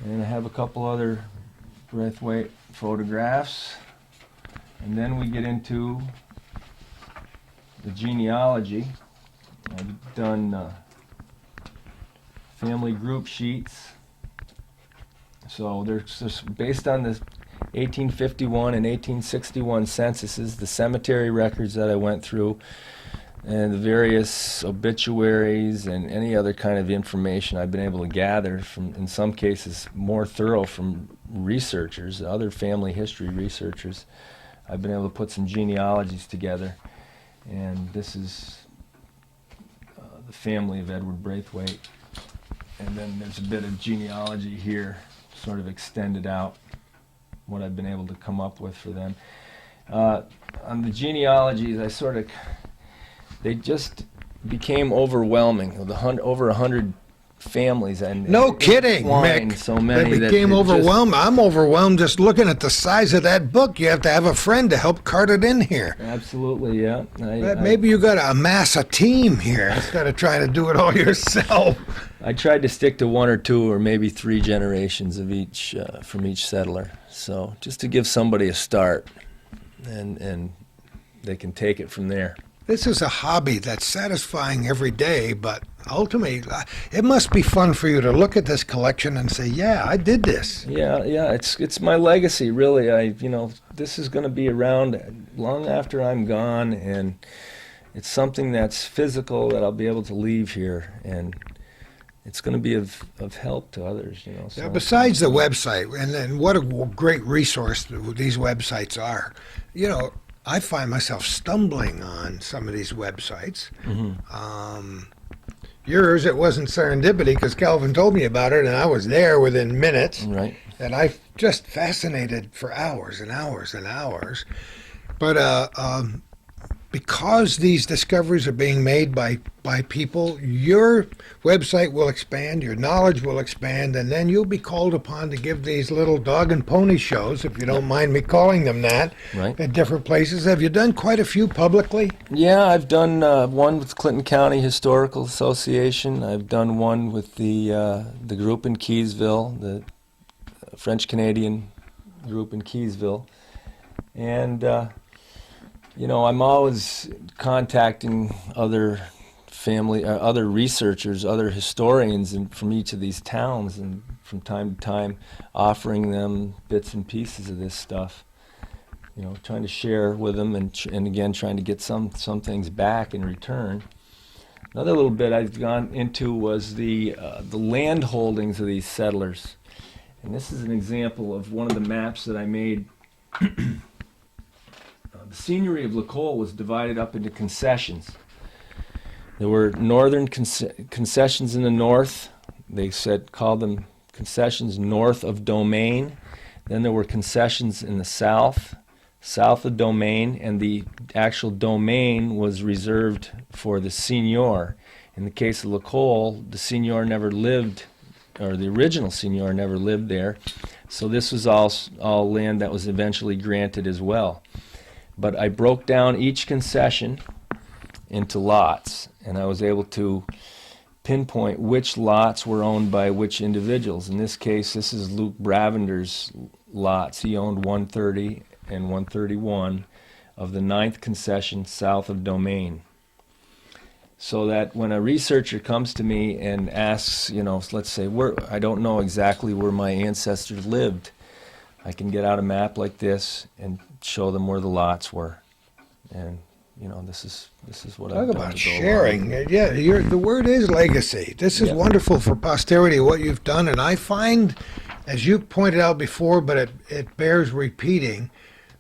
[SPEAKER 2] And I have a couple other Braithwaite photographs. And then we get into the genealogy. I've done family group sheets. So they're just based on the 1851 and 1861 censuses, the cemetery records that I went through, and the various obituaries and any other kind of information I've been able to gather from, in some cases, more thorough from researchers, other family history researchers. I've been able to put some genealogies together, and this is the family of Edward Braithwaite. And then there's a bit of genealogy here, sort of extended out, what I've been able to come up with for them. On the genealogies, they just became overwhelming. Over 100 families, and
[SPEAKER 1] No kidding,
[SPEAKER 2] intertwined
[SPEAKER 1] Mick.
[SPEAKER 2] so many
[SPEAKER 1] They
[SPEAKER 2] that
[SPEAKER 1] became
[SPEAKER 2] it just-
[SPEAKER 1] overwhelmed. I'm overwhelmed just looking at the size of that book. You have to have a friend to help cart it in here.
[SPEAKER 2] Absolutely, yeah.
[SPEAKER 1] Maybe you got to amass a team here instead of trying to do it all yourself.
[SPEAKER 2] I tried to stick to one or two or maybe three generations of each from each settler. So just to give somebody a start, and they can take it from there.
[SPEAKER 1] This is a hobby that's satisfying every day, but ultimately, it must be fun for you to look at this collection and say, yeah, I did this.
[SPEAKER 2] Yeah, it's my legacy, really. This is going to be around long after I'm gone, and it's something that's physical that I'll be able to leave here, and it's going to be of help to others, So.
[SPEAKER 1] Now, besides the website, and what a great resource these websites are, I find myself stumbling on some of these websites. Yours, it wasn't serendipity because Calvin told me about it, and I was there within minutes.
[SPEAKER 2] Right.
[SPEAKER 1] And I just fascinated for hours and hours and hours. But because these discoveries are being made by people, your website will expand, your knowledge will expand, and then you'll be called upon to give these little dog and pony shows, if you don't mind me calling them that,
[SPEAKER 2] Right.
[SPEAKER 1] at different places. Have you done quite a few publicly?
[SPEAKER 2] Yeah, I've done one with Clinton County Historical Association. I've done one with the group in Keysville, the French-Canadian group in Keysville. And, I'm always contacting other other researchers, other historians from each of these towns, and from time to time offering them bits and pieces of this stuff. Trying to share with them, and again trying to get some things back in return. Another little bit I've gone into was the land holdings of these settlers, and this is an example of one of the maps that I made. The seigneury of LaColle was divided up into concessions. There were northern concessions in the north. They called them concessions north of Domain. Then there were concessions in the south of Domain, and the actual domain was reserved for the seigneur. In the case of LaColle, the seigneur never lived, or the original seigneur never lived there. So this was all land that was eventually granted as well. But I broke down each concession into lots, and I was able to pinpoint which lots were owned by which individuals. In this case, this is Luke Bravender's lots. He owned 130 and 131 of the 9th concession south of Domain. So that when a researcher comes to me and asks, let's say, I don't know exactly where my ancestors lived, I can get out a map like this and show them where the lots were. And this is what I've
[SPEAKER 1] Talk
[SPEAKER 2] done.
[SPEAKER 1] about
[SPEAKER 2] to go
[SPEAKER 1] sharing.
[SPEAKER 2] along.
[SPEAKER 1] Yeah, the word is legacy. This is
[SPEAKER 2] Yeah.
[SPEAKER 1] wonderful for posterity, what you've done. And I find, as you pointed out before, but it bears repeating,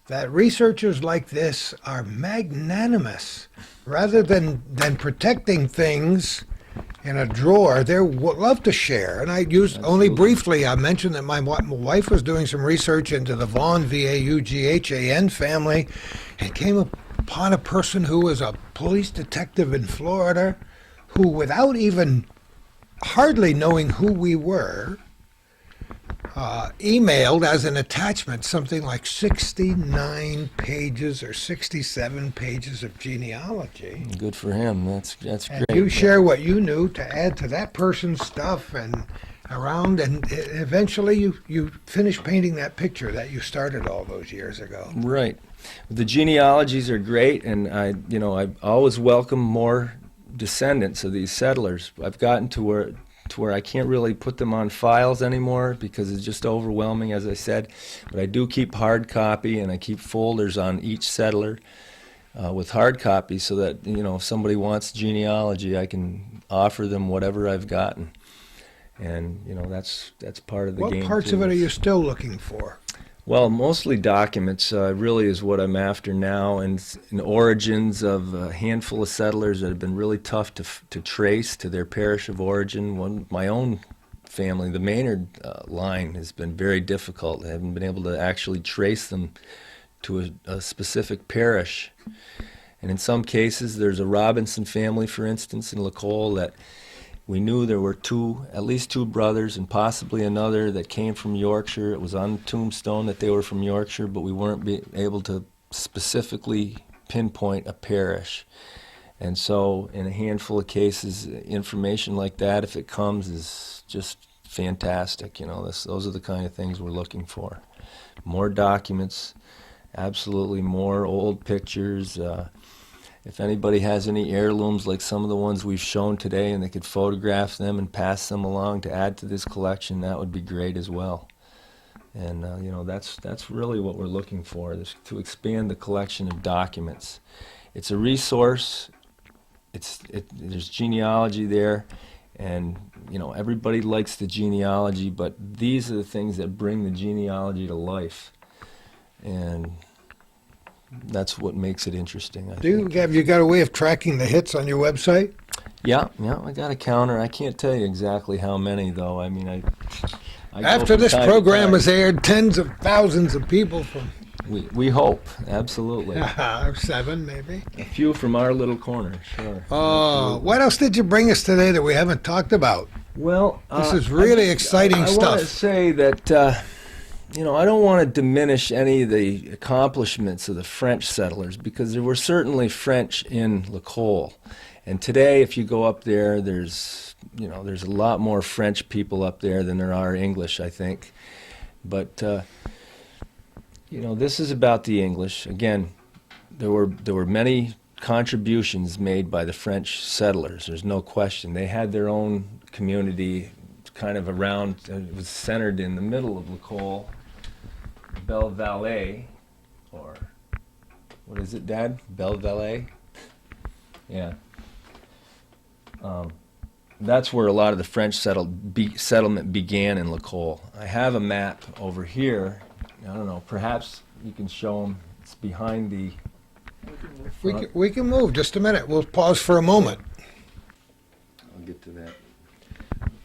[SPEAKER 1] that researchers like this are magnanimous. Rather than protecting things in a drawer, they love to share. And I used only briefly, I mentioned that my wife was doing some research into the Vaughn, Vaughan family, and came upon a person who was a police detective in Florida who, without even hardly knowing who we were, emailed as an attachment something like 69 pages or 67 pages of genealogy.
[SPEAKER 2] Good for him. That's
[SPEAKER 1] And
[SPEAKER 2] great.
[SPEAKER 1] you share what you knew to add to that person's stuff and around, and eventually you finish painting that picture that you started all those years ago.
[SPEAKER 2] Right. The genealogies are great, and I always welcome more descendants of these settlers. I've gotten to where I can't really put them on files anymore because it's just overwhelming, as I said. But I do keep hard copy, and I keep folders on each settler with hard copy, so that if somebody wants genealogy, I can offer them whatever I've gotten. And that's part of the game.
[SPEAKER 1] What parts
[SPEAKER 2] too.
[SPEAKER 1] of it are you still looking for?
[SPEAKER 2] Well, mostly documents really is what I'm after now, and origins of a handful of settlers that have been really tough to trace to their parish of origin. My own family, the Maynard line, has been very difficult. I haven't been able to actually trace them to a specific parish. And in some cases, there's a Robinson family, for instance, in LaColle, that we knew there were at least two brothers and possibly another that came from Yorkshire. It was on the tombstone that they were from Yorkshire, but we weren't able to specifically pinpoint a parish. And so in a handful of cases, information like that, if it comes, is just fantastic. Those are the kind of things we're looking for. More documents, absolutely more old pictures. If anybody has any heirlooms like some of the ones we've shown today, and they could photograph them and pass them along to add to this collection, that would be great as well. And that's really what we're looking for, is to expand the collection of documents. It's a resource. There's genealogy there, and everybody likes the genealogy, but these are the things that bring the genealogy to life. And that's what makes it interesting.
[SPEAKER 1] Have you got a way of tracking the hits on your website?
[SPEAKER 2] Yeah, I got a counter. I can't tell you exactly how many, though. I mean, I go
[SPEAKER 1] After
[SPEAKER 2] from
[SPEAKER 1] this
[SPEAKER 2] time to
[SPEAKER 1] program
[SPEAKER 2] time.
[SPEAKER 1] has aired, tens of thousands of people from
[SPEAKER 2] We hope, absolutely.
[SPEAKER 1] 7 maybe.
[SPEAKER 2] A few from our little corner, sure.
[SPEAKER 1] Oh, what else did you bring us today that we haven't talked about?
[SPEAKER 2] Well,
[SPEAKER 1] This is really exciting
[SPEAKER 2] I want to
[SPEAKER 1] stuff.
[SPEAKER 2] say that, I don't want to diminish any of the accomplishments of the French settlers, because there were certainly French in LaColle. And today, if you go up there, there's a lot more French people up there than there are English, I think. But, this is about the English. Again, there were many contributions made by the French settlers. There's no question. They had their own community kind of around, it was centered in the middle of LaColle, Belle Vallée, or what is it, Dad? Belle Vallée? Yeah. That's where a lot of the French settlement began in LaColle. I have a map over here. I don't know, perhaps you can show them. It's behind the...
[SPEAKER 1] We can move just a minute. We'll pause for a moment.
[SPEAKER 2] I'll get to that.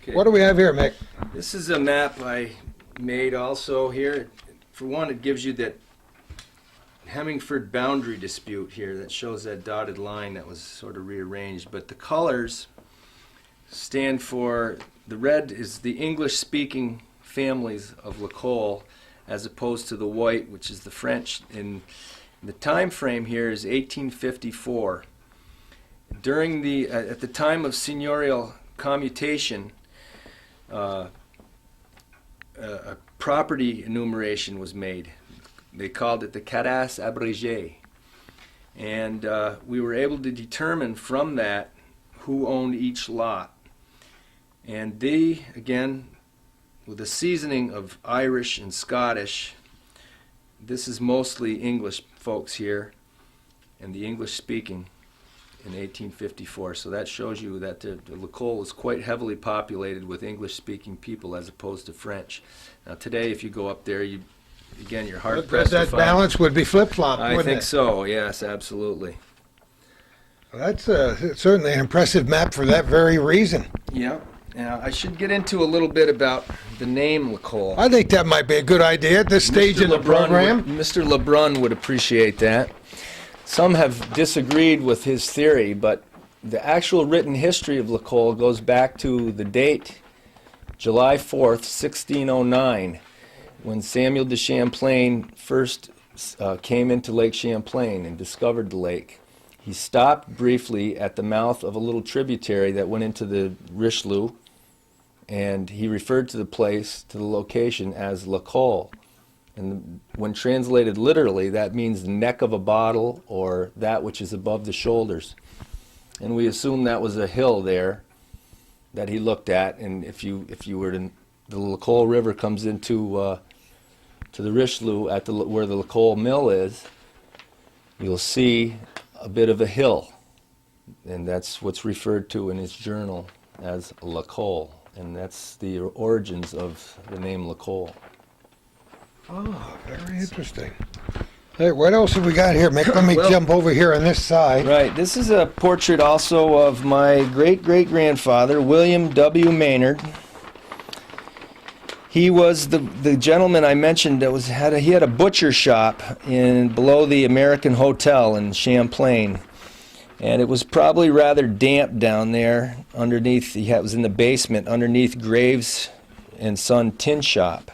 [SPEAKER 2] Okay.
[SPEAKER 1] What do we have here, Mick?
[SPEAKER 2] This is a map I made also here. For one, it gives you that Hemingford boundary dispute here that shows that dotted line that was sort of rearranged. But the colors stand for, the red is the English-speaking families of LaColle, as opposed to the white, which is the French. And the time frame here is 1854. During at the time of seigneurial commutation, a property enumeration was made. They called it the Cadastre abrégé. And we were able to determine from that who owned each lot. And they, again, with a seasoning of Irish and Scottish, this is mostly English folks here, and the English speaking in 1854. So that shows you that the LaColle was quite heavily populated with English speaking people as opposed to French. Now today, if you go up there, again, you're hard pressed to
[SPEAKER 1] That
[SPEAKER 2] find.
[SPEAKER 1] balance would be flip-flopped,
[SPEAKER 2] I
[SPEAKER 1] wouldn't
[SPEAKER 2] think
[SPEAKER 1] it?
[SPEAKER 2] so, yes, absolutely.
[SPEAKER 1] Well, that's certainly an impressive map for that very reason.
[SPEAKER 2] Yeah. Now, I should get into a little bit about the name LaColle.
[SPEAKER 1] I think that might be a good idea at this stage in the program.
[SPEAKER 2] Mr. LeBrun would appreciate that. Some have disagreed with his theory, but the actual written history of LaColle goes back to the date, July 4th, 1609, when Samuel de Champlain first came into Lake Champlain and discovered the lake. He stopped briefly at the mouth of a little tributary that went into the Richelieu, and he referred to the place, to the location, as LaColle. And when translated literally, that means the neck of a bottle, or that which is above the shoulders. And we assume that was a hill there that he looked at. And if you were to, the LaColle River comes into to the Richelieu at where the LaColle mill is, you'll see a bit of a hill, and that's what's referred to in his journal as LaColle, and that's the origins of the name LaColle.
[SPEAKER 1] Oh, very interesting. Hey, what else have we got here, Mick? Let me
[SPEAKER 2] Well-
[SPEAKER 1] jump over here on this side.
[SPEAKER 2] Right, this is a portrait also of my great-great-grandfather, William W. Maynard. He was the gentleman I mentioned that he had a butcher shop below the American Hotel in Champlain, and it was probably rather damp down there underneath. It was in the basement underneath Graves and Son Tin Shop,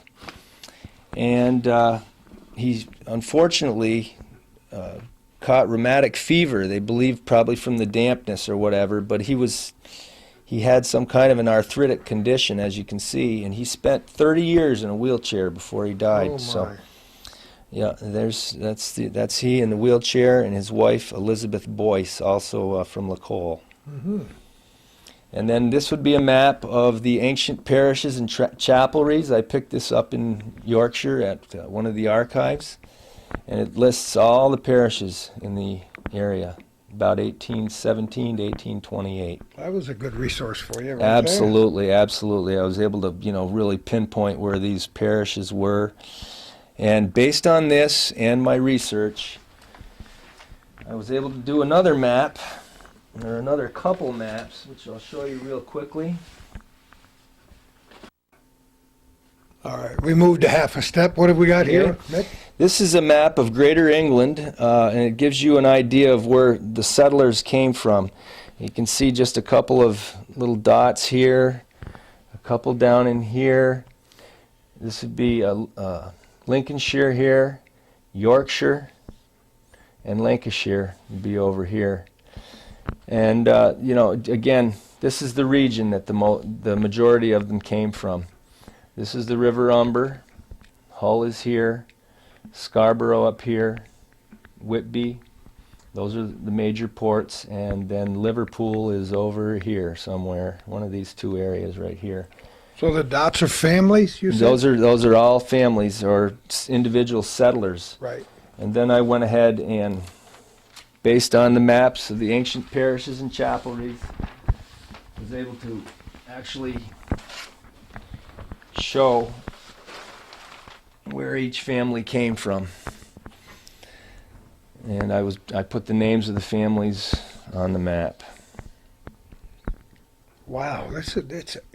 [SPEAKER 2] and he unfortunately caught rheumatic fever. They believe probably from the dampness or whatever, but he had some kind of an arthritic condition, as you can see, and he spent 30 years in a wheelchair before he died.
[SPEAKER 1] Oh, my.
[SPEAKER 2] So, yeah, that's he in the wheelchair, and his wife Elizabeth Boyce, also from LaColle.
[SPEAKER 1] Mm-hmm.
[SPEAKER 2] And then this would be a map of the ancient parishes and chapelries. I picked this up in Yorkshire at one of the archives, and it lists all the parishes in the area, about 1817 to 1828.
[SPEAKER 1] That was a good resource for you, right
[SPEAKER 2] Absolutely, absolutely. I was able to, really pinpoint where these parishes were. And based on this and my research, I was able to do another map, or another couple maps, which I'll show you real quickly.
[SPEAKER 1] All right, we moved a half a step. What have we got here,
[SPEAKER 2] Okay.
[SPEAKER 1] Nick?
[SPEAKER 2] This is a map of Greater England, and it gives you an idea of where the settlers came from. You can see just a couple of little dots here, a couple down in here. This would be Lincolnshire here, Yorkshire, and Lancashire would be over here. And, you know, again, this is the region that the majority of them came from. This is the River Humber. Hull is here. Scarborough up here. Whitby. Those are the major ports. And then Liverpool is over here somewhere. One of these two areas right here.
[SPEAKER 1] So the dots are families, you said?
[SPEAKER 2] Those are all families or individual settlers.
[SPEAKER 1] Right.
[SPEAKER 2] And then I went ahead and, based on the maps of the ancient parishes and chapelries, was able to actually show where each family came from. And I put the names of the families on the map.
[SPEAKER 1] Wow,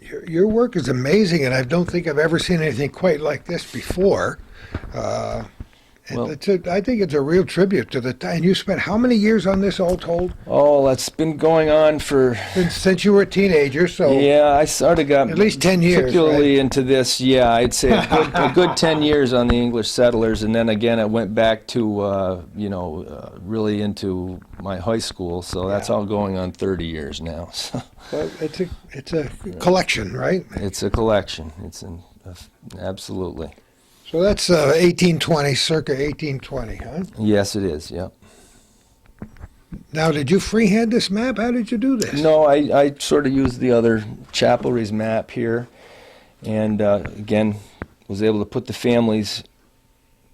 [SPEAKER 1] your work is amazing, and I don't think I've ever seen anything quite like this before.
[SPEAKER 2] Well-
[SPEAKER 1] I think it's a real tribute to the time. You spent how many years on this all told?
[SPEAKER 2] Oh, that's been going on for,
[SPEAKER 1] Since you were a teenager, so
[SPEAKER 2] yeah, I sort of got
[SPEAKER 1] at least 10 years,
[SPEAKER 2] particularly into this. Yeah, I'd say a good 10 years on the English settlers, and then again I went back to really into my high school, so that's
[SPEAKER 1] Yeah.
[SPEAKER 2] all going on 30 years now. So
[SPEAKER 1] But it's a collection, right?
[SPEAKER 2] it's a collection. Absolutely.
[SPEAKER 1] So that's 1820, circa 1820, huh?
[SPEAKER 2] Yes, it is. Yeah.
[SPEAKER 1] Now, did you freehand this map? How did you do this?
[SPEAKER 2] No, I sort of used the other chapelry's map here, and again was able to put the families.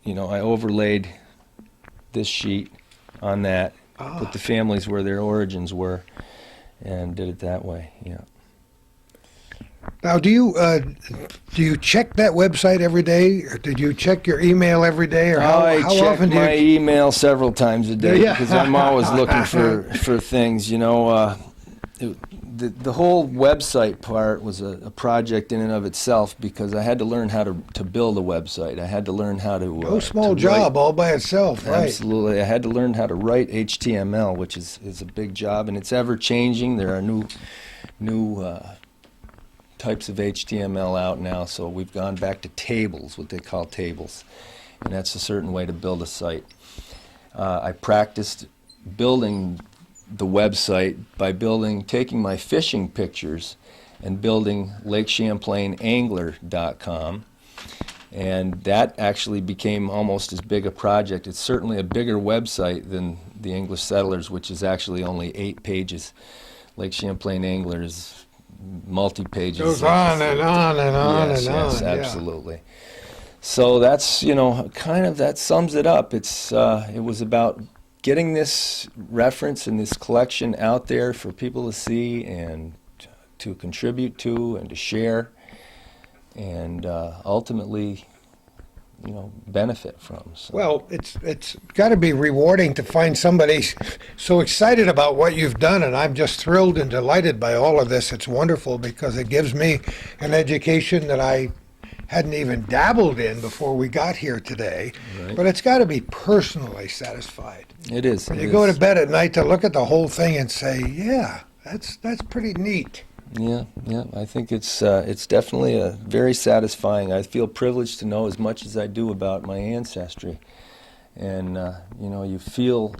[SPEAKER 2] You know, I overlaid this sheet on that, put the families where their origins were, and did it that way. Yeah.
[SPEAKER 1] Now, do you check that website every day, or did you check your email every day, or
[SPEAKER 2] I
[SPEAKER 1] how
[SPEAKER 2] check
[SPEAKER 1] often do
[SPEAKER 2] my
[SPEAKER 1] you?
[SPEAKER 2] email several times a day
[SPEAKER 1] Yeah.
[SPEAKER 2] because I'm always looking for things. You know, the whole website part was a project in and of itself because I had to learn how to build a website. I had to learn how to
[SPEAKER 1] No small
[SPEAKER 2] to
[SPEAKER 1] job
[SPEAKER 2] write.
[SPEAKER 1] all by itself, right?
[SPEAKER 2] Absolutely, I had to learn how to write HTML, which is a big job, and it's ever changing. There are new types of HTML out now, so we've gone back to tables, what they call tables, and that's a certain way to build a site. I practiced building the website by taking my fishing pictures and building LakeChamplainAngler.com, and that actually became almost as big a project. It's certainly a bigger website than the English Settlers, which is actually only 8 pages. Lake Champlain Angler is multi-pages.
[SPEAKER 1] Goes on and on and on
[SPEAKER 2] Yes,
[SPEAKER 1] and on.
[SPEAKER 2] yes,
[SPEAKER 1] yeah.
[SPEAKER 2] absolutely. So that's, kind of, that sums it up. It was about getting this reference and this collection out there for people to see and to contribute to and to share and ultimately, benefit from. So.
[SPEAKER 1] Well, it's got to be rewarding to find somebody so excited about what you've done, and I'm just thrilled and delighted by all of this. It's wonderful because it gives me an education that I hadn't even dabbled in before we got here today.
[SPEAKER 2] Right.
[SPEAKER 1] But it's got to be personally satisfied.
[SPEAKER 2] It is.
[SPEAKER 1] When
[SPEAKER 2] it
[SPEAKER 1] you go
[SPEAKER 2] is.
[SPEAKER 1] to bed at night to look at the whole thing and say, yeah, that's pretty neat.
[SPEAKER 2] Yeah, I think it's definitely a very satisfying. I feel privileged to know as much as I do about my ancestry, and you feel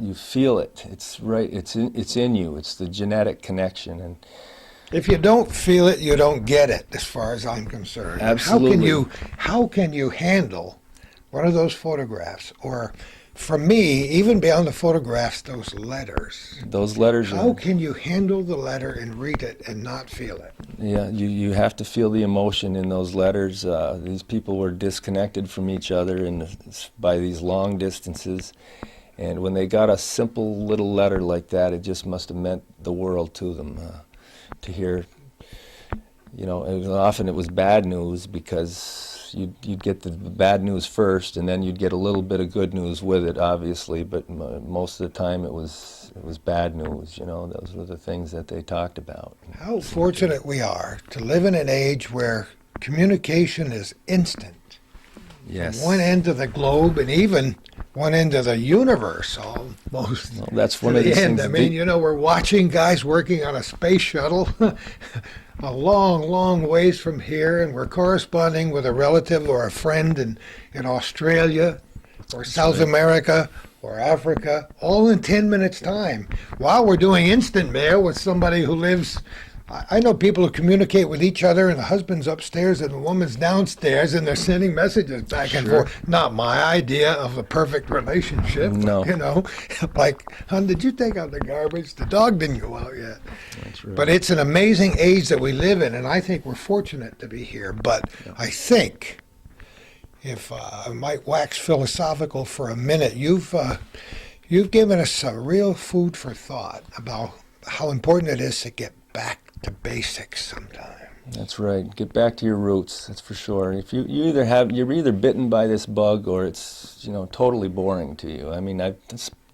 [SPEAKER 2] it. It's right. It's in you. It's the genetic connection, and
[SPEAKER 1] If you don't feel it, you don't get it, as far as I'm concerned.
[SPEAKER 2] Absolutely.
[SPEAKER 1] How can you handle one of those photographs, or for me, even beyond the photographs, those letters?
[SPEAKER 2] those letters.
[SPEAKER 1] How can you handle the letter and read it and not feel it?
[SPEAKER 2] Yeah, you have to feel the emotion in those letters. These people were disconnected from each other by these long distances, and when they got a simple little letter like that, it just must have meant the world to them. To hear, often it was bad news because you'd get the bad news first, and then you'd get a little bit of good news with it, obviously. But most of the time, it was bad news. You know, those were the things that they talked about.
[SPEAKER 1] How fortunate we are to live in an age where communication is instant.
[SPEAKER 2] Yes.
[SPEAKER 1] One end of the globe and even one end of the universe almost.
[SPEAKER 2] Well, that's
[SPEAKER 1] to
[SPEAKER 2] one of
[SPEAKER 1] the
[SPEAKER 2] the
[SPEAKER 1] end.
[SPEAKER 2] things.
[SPEAKER 1] I mean, you know, we're watching guys working on a space shuttle a long, long ways from here, and we're corresponding with a relative or a friend in Australia or South America or Africa, all in 10 minutes time, while we're doing instant mail with somebody who lives. I know people who communicate with each other, and the husband's upstairs and the woman's downstairs, and they're sending messages back and
[SPEAKER 2] Sure.
[SPEAKER 1] forth. Not my idea of a perfect relationship.
[SPEAKER 2] No.
[SPEAKER 1] You know, like, hon, did you take out the garbage? The dog didn't go out yet.
[SPEAKER 2] That's right.
[SPEAKER 1] But it's an amazing age that we live in, and I think we're fortunate to be here. But I think, if I might wax philosophical for a minute, you've given us a real food for thought about how important it is to get back to basics sometime.
[SPEAKER 2] That's right. Get back to your roots. That's for sure. If you're either bitten by this bug or it's totally boring to you. I mean, I've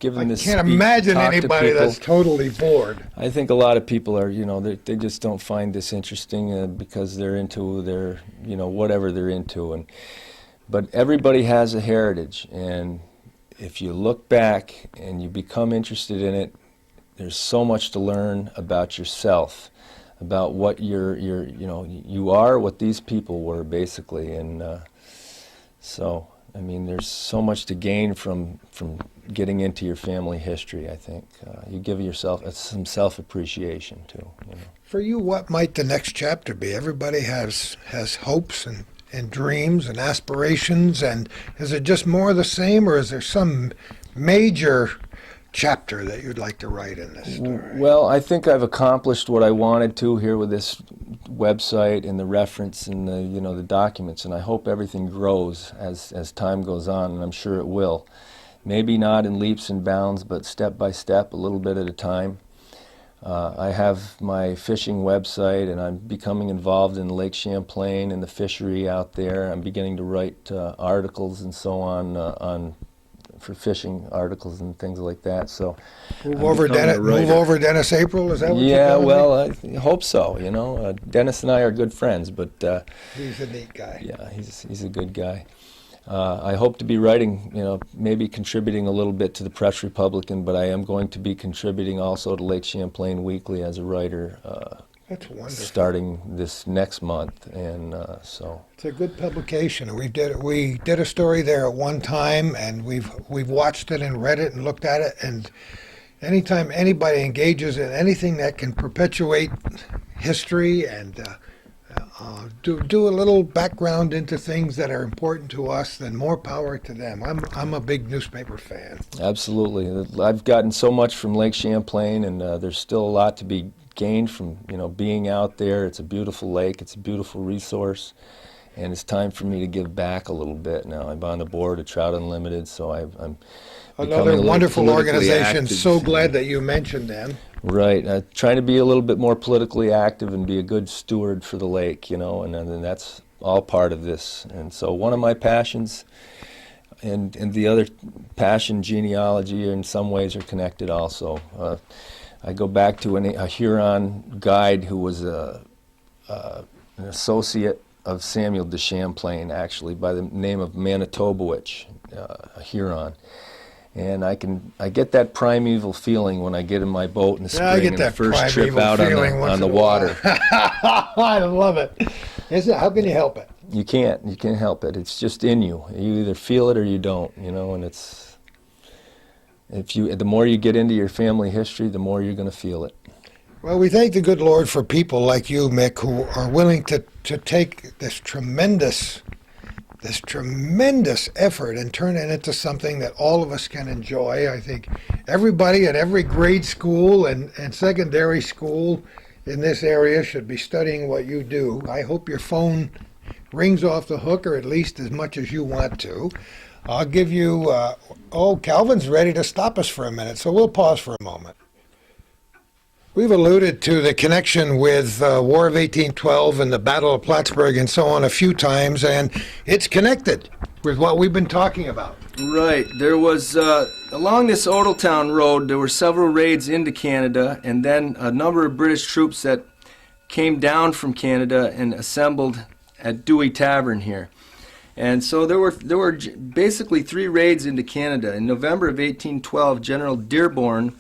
[SPEAKER 2] given
[SPEAKER 1] I
[SPEAKER 2] this.
[SPEAKER 1] can't
[SPEAKER 2] speech,
[SPEAKER 1] imagine
[SPEAKER 2] talked to
[SPEAKER 1] anybody
[SPEAKER 2] people.
[SPEAKER 1] that's totally bored.
[SPEAKER 2] I think a lot of people are, they just don't find this interesting because they're into their, whatever they're into. But everybody has a heritage, and if you look back and you become interested in it, there's so much to learn about yourself, about what you are, what these people were basically, and so I mean, there's so much to gain from getting into your family history. I think you give yourself some self-appreciation too.
[SPEAKER 1] For you, what might the next chapter be? Everybody has hopes and dreams and aspirations, and is it just more of the same, or is there some major chapter that you'd like to write in this story?
[SPEAKER 2] Well, I think I've accomplished what I wanted to here with this website and the reference and the documents, and I hope everything grows as time goes on, and I'm sure it will. Maybe not in leaps and bounds, but step by step, a little bit at a time. I have my fishing website, and I'm becoming involved in Lake Champlain and the fishery out there. I'm beginning to write articles and so on for fishing articles and things like that. So
[SPEAKER 1] Move over Dennis April, is that what you're
[SPEAKER 2] yeah,
[SPEAKER 1] telling me?
[SPEAKER 2] well, I hope so. Dennis and I are good friends, but
[SPEAKER 1] He's a neat guy.
[SPEAKER 2] yeah, he's a good guy. I hope to be writing, maybe contributing a little bit to the Press Republican, but I am going to be contributing also to Lake Champlain Weekly as a writer.
[SPEAKER 1] That's wonderful.
[SPEAKER 2] Starting this next month, and so
[SPEAKER 1] It's a good publication. We did a story there at one time, and we've watched it and read it and looked at it. And anytime anybody engages in anything that can perpetuate history and do a little background into things that are important to us, then more power to them. I'm a big newspaper fan.
[SPEAKER 2] absolutely. I've gotten so much from Lake Champlain, and there's still a lot to be gained from being out there. It's a beautiful lake. It's a beautiful resource, and it's time for me to give back a little bit now. I'm on the board of Trout Unlimited, so I'm becoming a
[SPEAKER 1] Another
[SPEAKER 2] little
[SPEAKER 1] wonderful
[SPEAKER 2] politically
[SPEAKER 1] organization.
[SPEAKER 2] active.
[SPEAKER 1] So glad that you mentioned them.
[SPEAKER 2] Right. Trying to be a little bit more politically active and be a good steward for the lake, and then that's all part of this. And so one of my passions and the other passion, genealogy, in some ways are connected also. I go back to a Huron guide who was an associate of Samuel de Champlain, actually, by the name of Manitobewich, a Huron. And I get that primeval feeling when I get in my boat in the spring
[SPEAKER 1] I get
[SPEAKER 2] and
[SPEAKER 1] that
[SPEAKER 2] the first trip
[SPEAKER 1] primeval
[SPEAKER 2] out
[SPEAKER 1] feeling once
[SPEAKER 2] on the
[SPEAKER 1] in a while.
[SPEAKER 2] water.
[SPEAKER 1] I love it. How can you help it?
[SPEAKER 2] You can't help it. It's just in you. You either feel it or you don't, and it's the more you get into your family history, the more you're going to feel it.
[SPEAKER 1] Well, we thank the good Lord for people like you, Mick, who are willing to take this tremendous effort and turn it into something that all of us can enjoy. I think everybody at every grade school and secondary school in this area should be studying what you do. I hope your phone rings off the hook, or at least as much as you want to. I'll give you, Calvin's ready to stop us for a minute, so we'll pause for a moment. We've alluded to the connection with War of 1812 and the Battle of Plattsburgh and so on a few times, and it's connected with what we've been talking about.
[SPEAKER 2] Right. There was, along this Odelltown Road, there were several raids into Canada, and then a number of British troops that came down from Canada and assembled at Dewey Tavern here. And so there were basically 3 raids into Canada. In November of 1812, General Dearborn,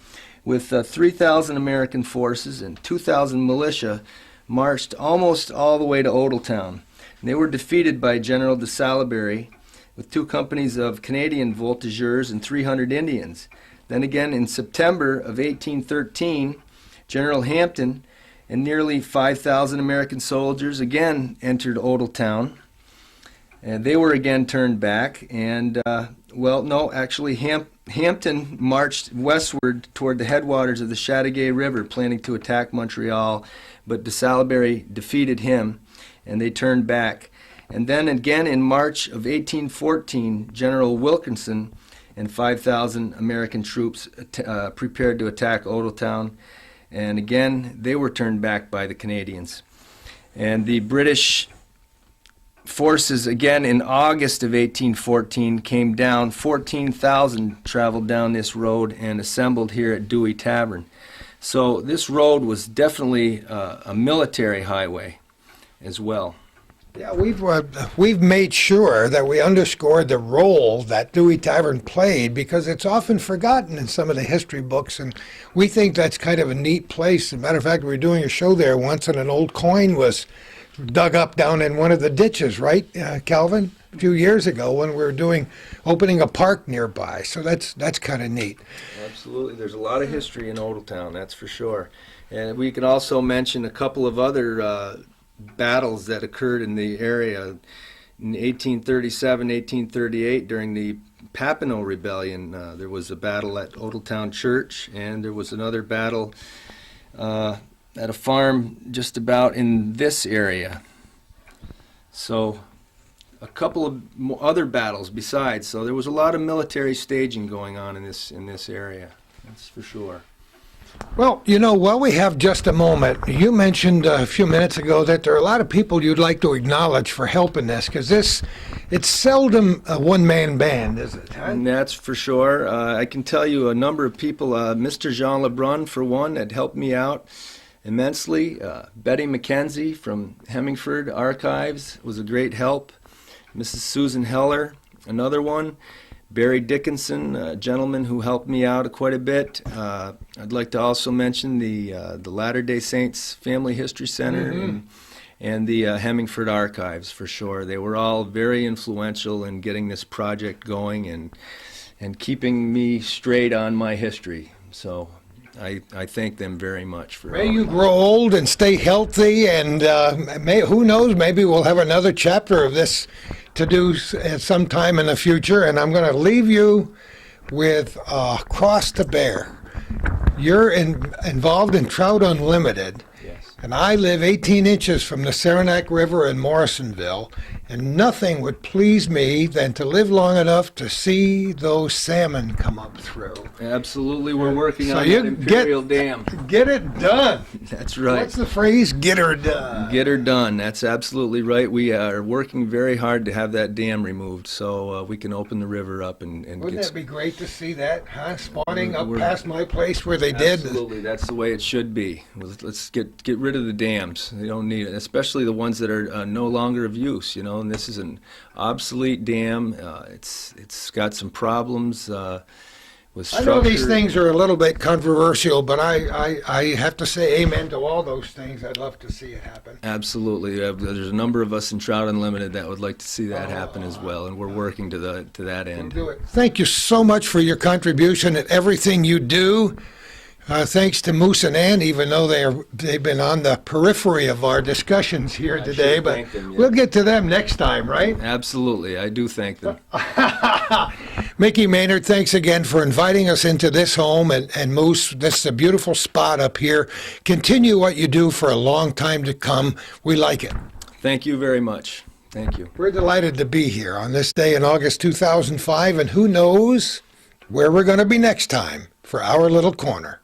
[SPEAKER 2] with 3,000 American forces and 2,000 militia, marched almost all the way to Odelltown. And they were defeated by General de Salaberry with 2 companies of Canadian voltigeurs and 300 Indians. Then again, in September of 1813, General Hampton and nearly 5,000 American soldiers again entered Odelltown. And they were again turned back, and, Hampton marched westward toward the headwaters of the Chateauguay River, planning to attack Montreal, but de Salaberry defeated him, and they turned back. And then again in March of 1814, General Wilkinson and 5,000 American troops prepared to attack Odelltown, and again they were turned back by the Canadians. And the British forces again in August of 1814 came down. 14,000 traveled down this road and assembled here at Dewey Tavern. So this road was definitely a military highway as well.
[SPEAKER 1] Yeah, we've made sure that we underscored the role that Dewey Tavern played, because it's often forgotten in some of the history books, and we think that's kind of a neat place. As a matter of fact, we were doing a show there once, and an old coin was dug up down in one of the ditches, right, Calvin? A few years ago when we were opening a park nearby. So that's kind of neat.
[SPEAKER 2] Absolutely. There's a lot of history in Odelltown, that's for sure. And we can also mention a couple of other battles that occurred in the area. In 1837, 1838, during the Papineau Rebellion, there was a battle at Odelltown Church, and there was another battle at a farm just about in this area. So a couple of other battles besides. So there was a lot of military staging going on in this area. That's for sure.
[SPEAKER 1] Well, while we have just a moment, you mentioned a few minutes ago that there are a lot of people you'd like to acknowledge for helping this, because it's seldom a one-man band, is it? Huh?
[SPEAKER 2] And that's for sure. I can tell you a number of people. Mr. Jean Lebrun, for one, that helped me out immensely. Betty McKenzie from Hemingford Archives was a great help. Mrs. Susan Heller, another one. Barry Dickinson, a gentleman who helped me out quite a bit. I'd like to also mention the Latter-day Saints Family History Center and the Hemingford Archives, for sure. They were all very influential in getting this project going and keeping me straight on my history. So I thank them very much for.
[SPEAKER 1] May you grow old and stay healthy, and who knows, maybe we'll have another chapter of this to do sometime in the future. And I'm going to leave you with Cross to Bear. You're involved in Trout Unlimited.
[SPEAKER 2] Yes.
[SPEAKER 1] And I live 18 inches from the Saranac River in Morrisonville, and nothing would please me than to live long enough to see those salmon come up through.
[SPEAKER 2] Absolutely, we're working
[SPEAKER 1] So
[SPEAKER 2] on
[SPEAKER 1] you
[SPEAKER 2] that Imperial Dam.
[SPEAKER 1] Get it done.
[SPEAKER 2] That's right.
[SPEAKER 1] What's the phrase? Get her done.
[SPEAKER 2] Get her done. That's absolutely right. We are working very hard to have that dam removed so we can open the river up and
[SPEAKER 1] Wouldn't
[SPEAKER 2] get.
[SPEAKER 1] that be great to see that, huh? Spawning up
[SPEAKER 2] We're-
[SPEAKER 1] past my place where they did.
[SPEAKER 2] Absolutely, that's the way it should be. Let's get rid of the dams. They don't need it, especially the ones that are no longer of use. And this is an obsolete dam. It's got some problems with
[SPEAKER 1] I
[SPEAKER 2] structure.
[SPEAKER 1] know these things are a little bit controversial, but I have to say amen to all those things. I'd love to see it happen.
[SPEAKER 2] Absolutely, there's a number of us in Trout Unlimited that would like to see that happen as well, and we're working to that end.
[SPEAKER 1] Do it. Thank you so much for your contribution and everything you do. Thanks to Moose and Ann, even though they've been on the periphery of our discussions here today,
[SPEAKER 2] should
[SPEAKER 1] but
[SPEAKER 2] thank them, yeah.
[SPEAKER 1] we'll get to them next time, right?
[SPEAKER 2] Absolutely, I do thank them.
[SPEAKER 1] Mickey Maynard, thanks again for inviting us into this home, and Moose, this is a beautiful spot up here. Continue what you do for a long time to come. We like it.
[SPEAKER 2] Thank you very much. Thank you.
[SPEAKER 1] We're delighted to be here on this day in August 2005, and who knows where we're going to be next time for our little corner.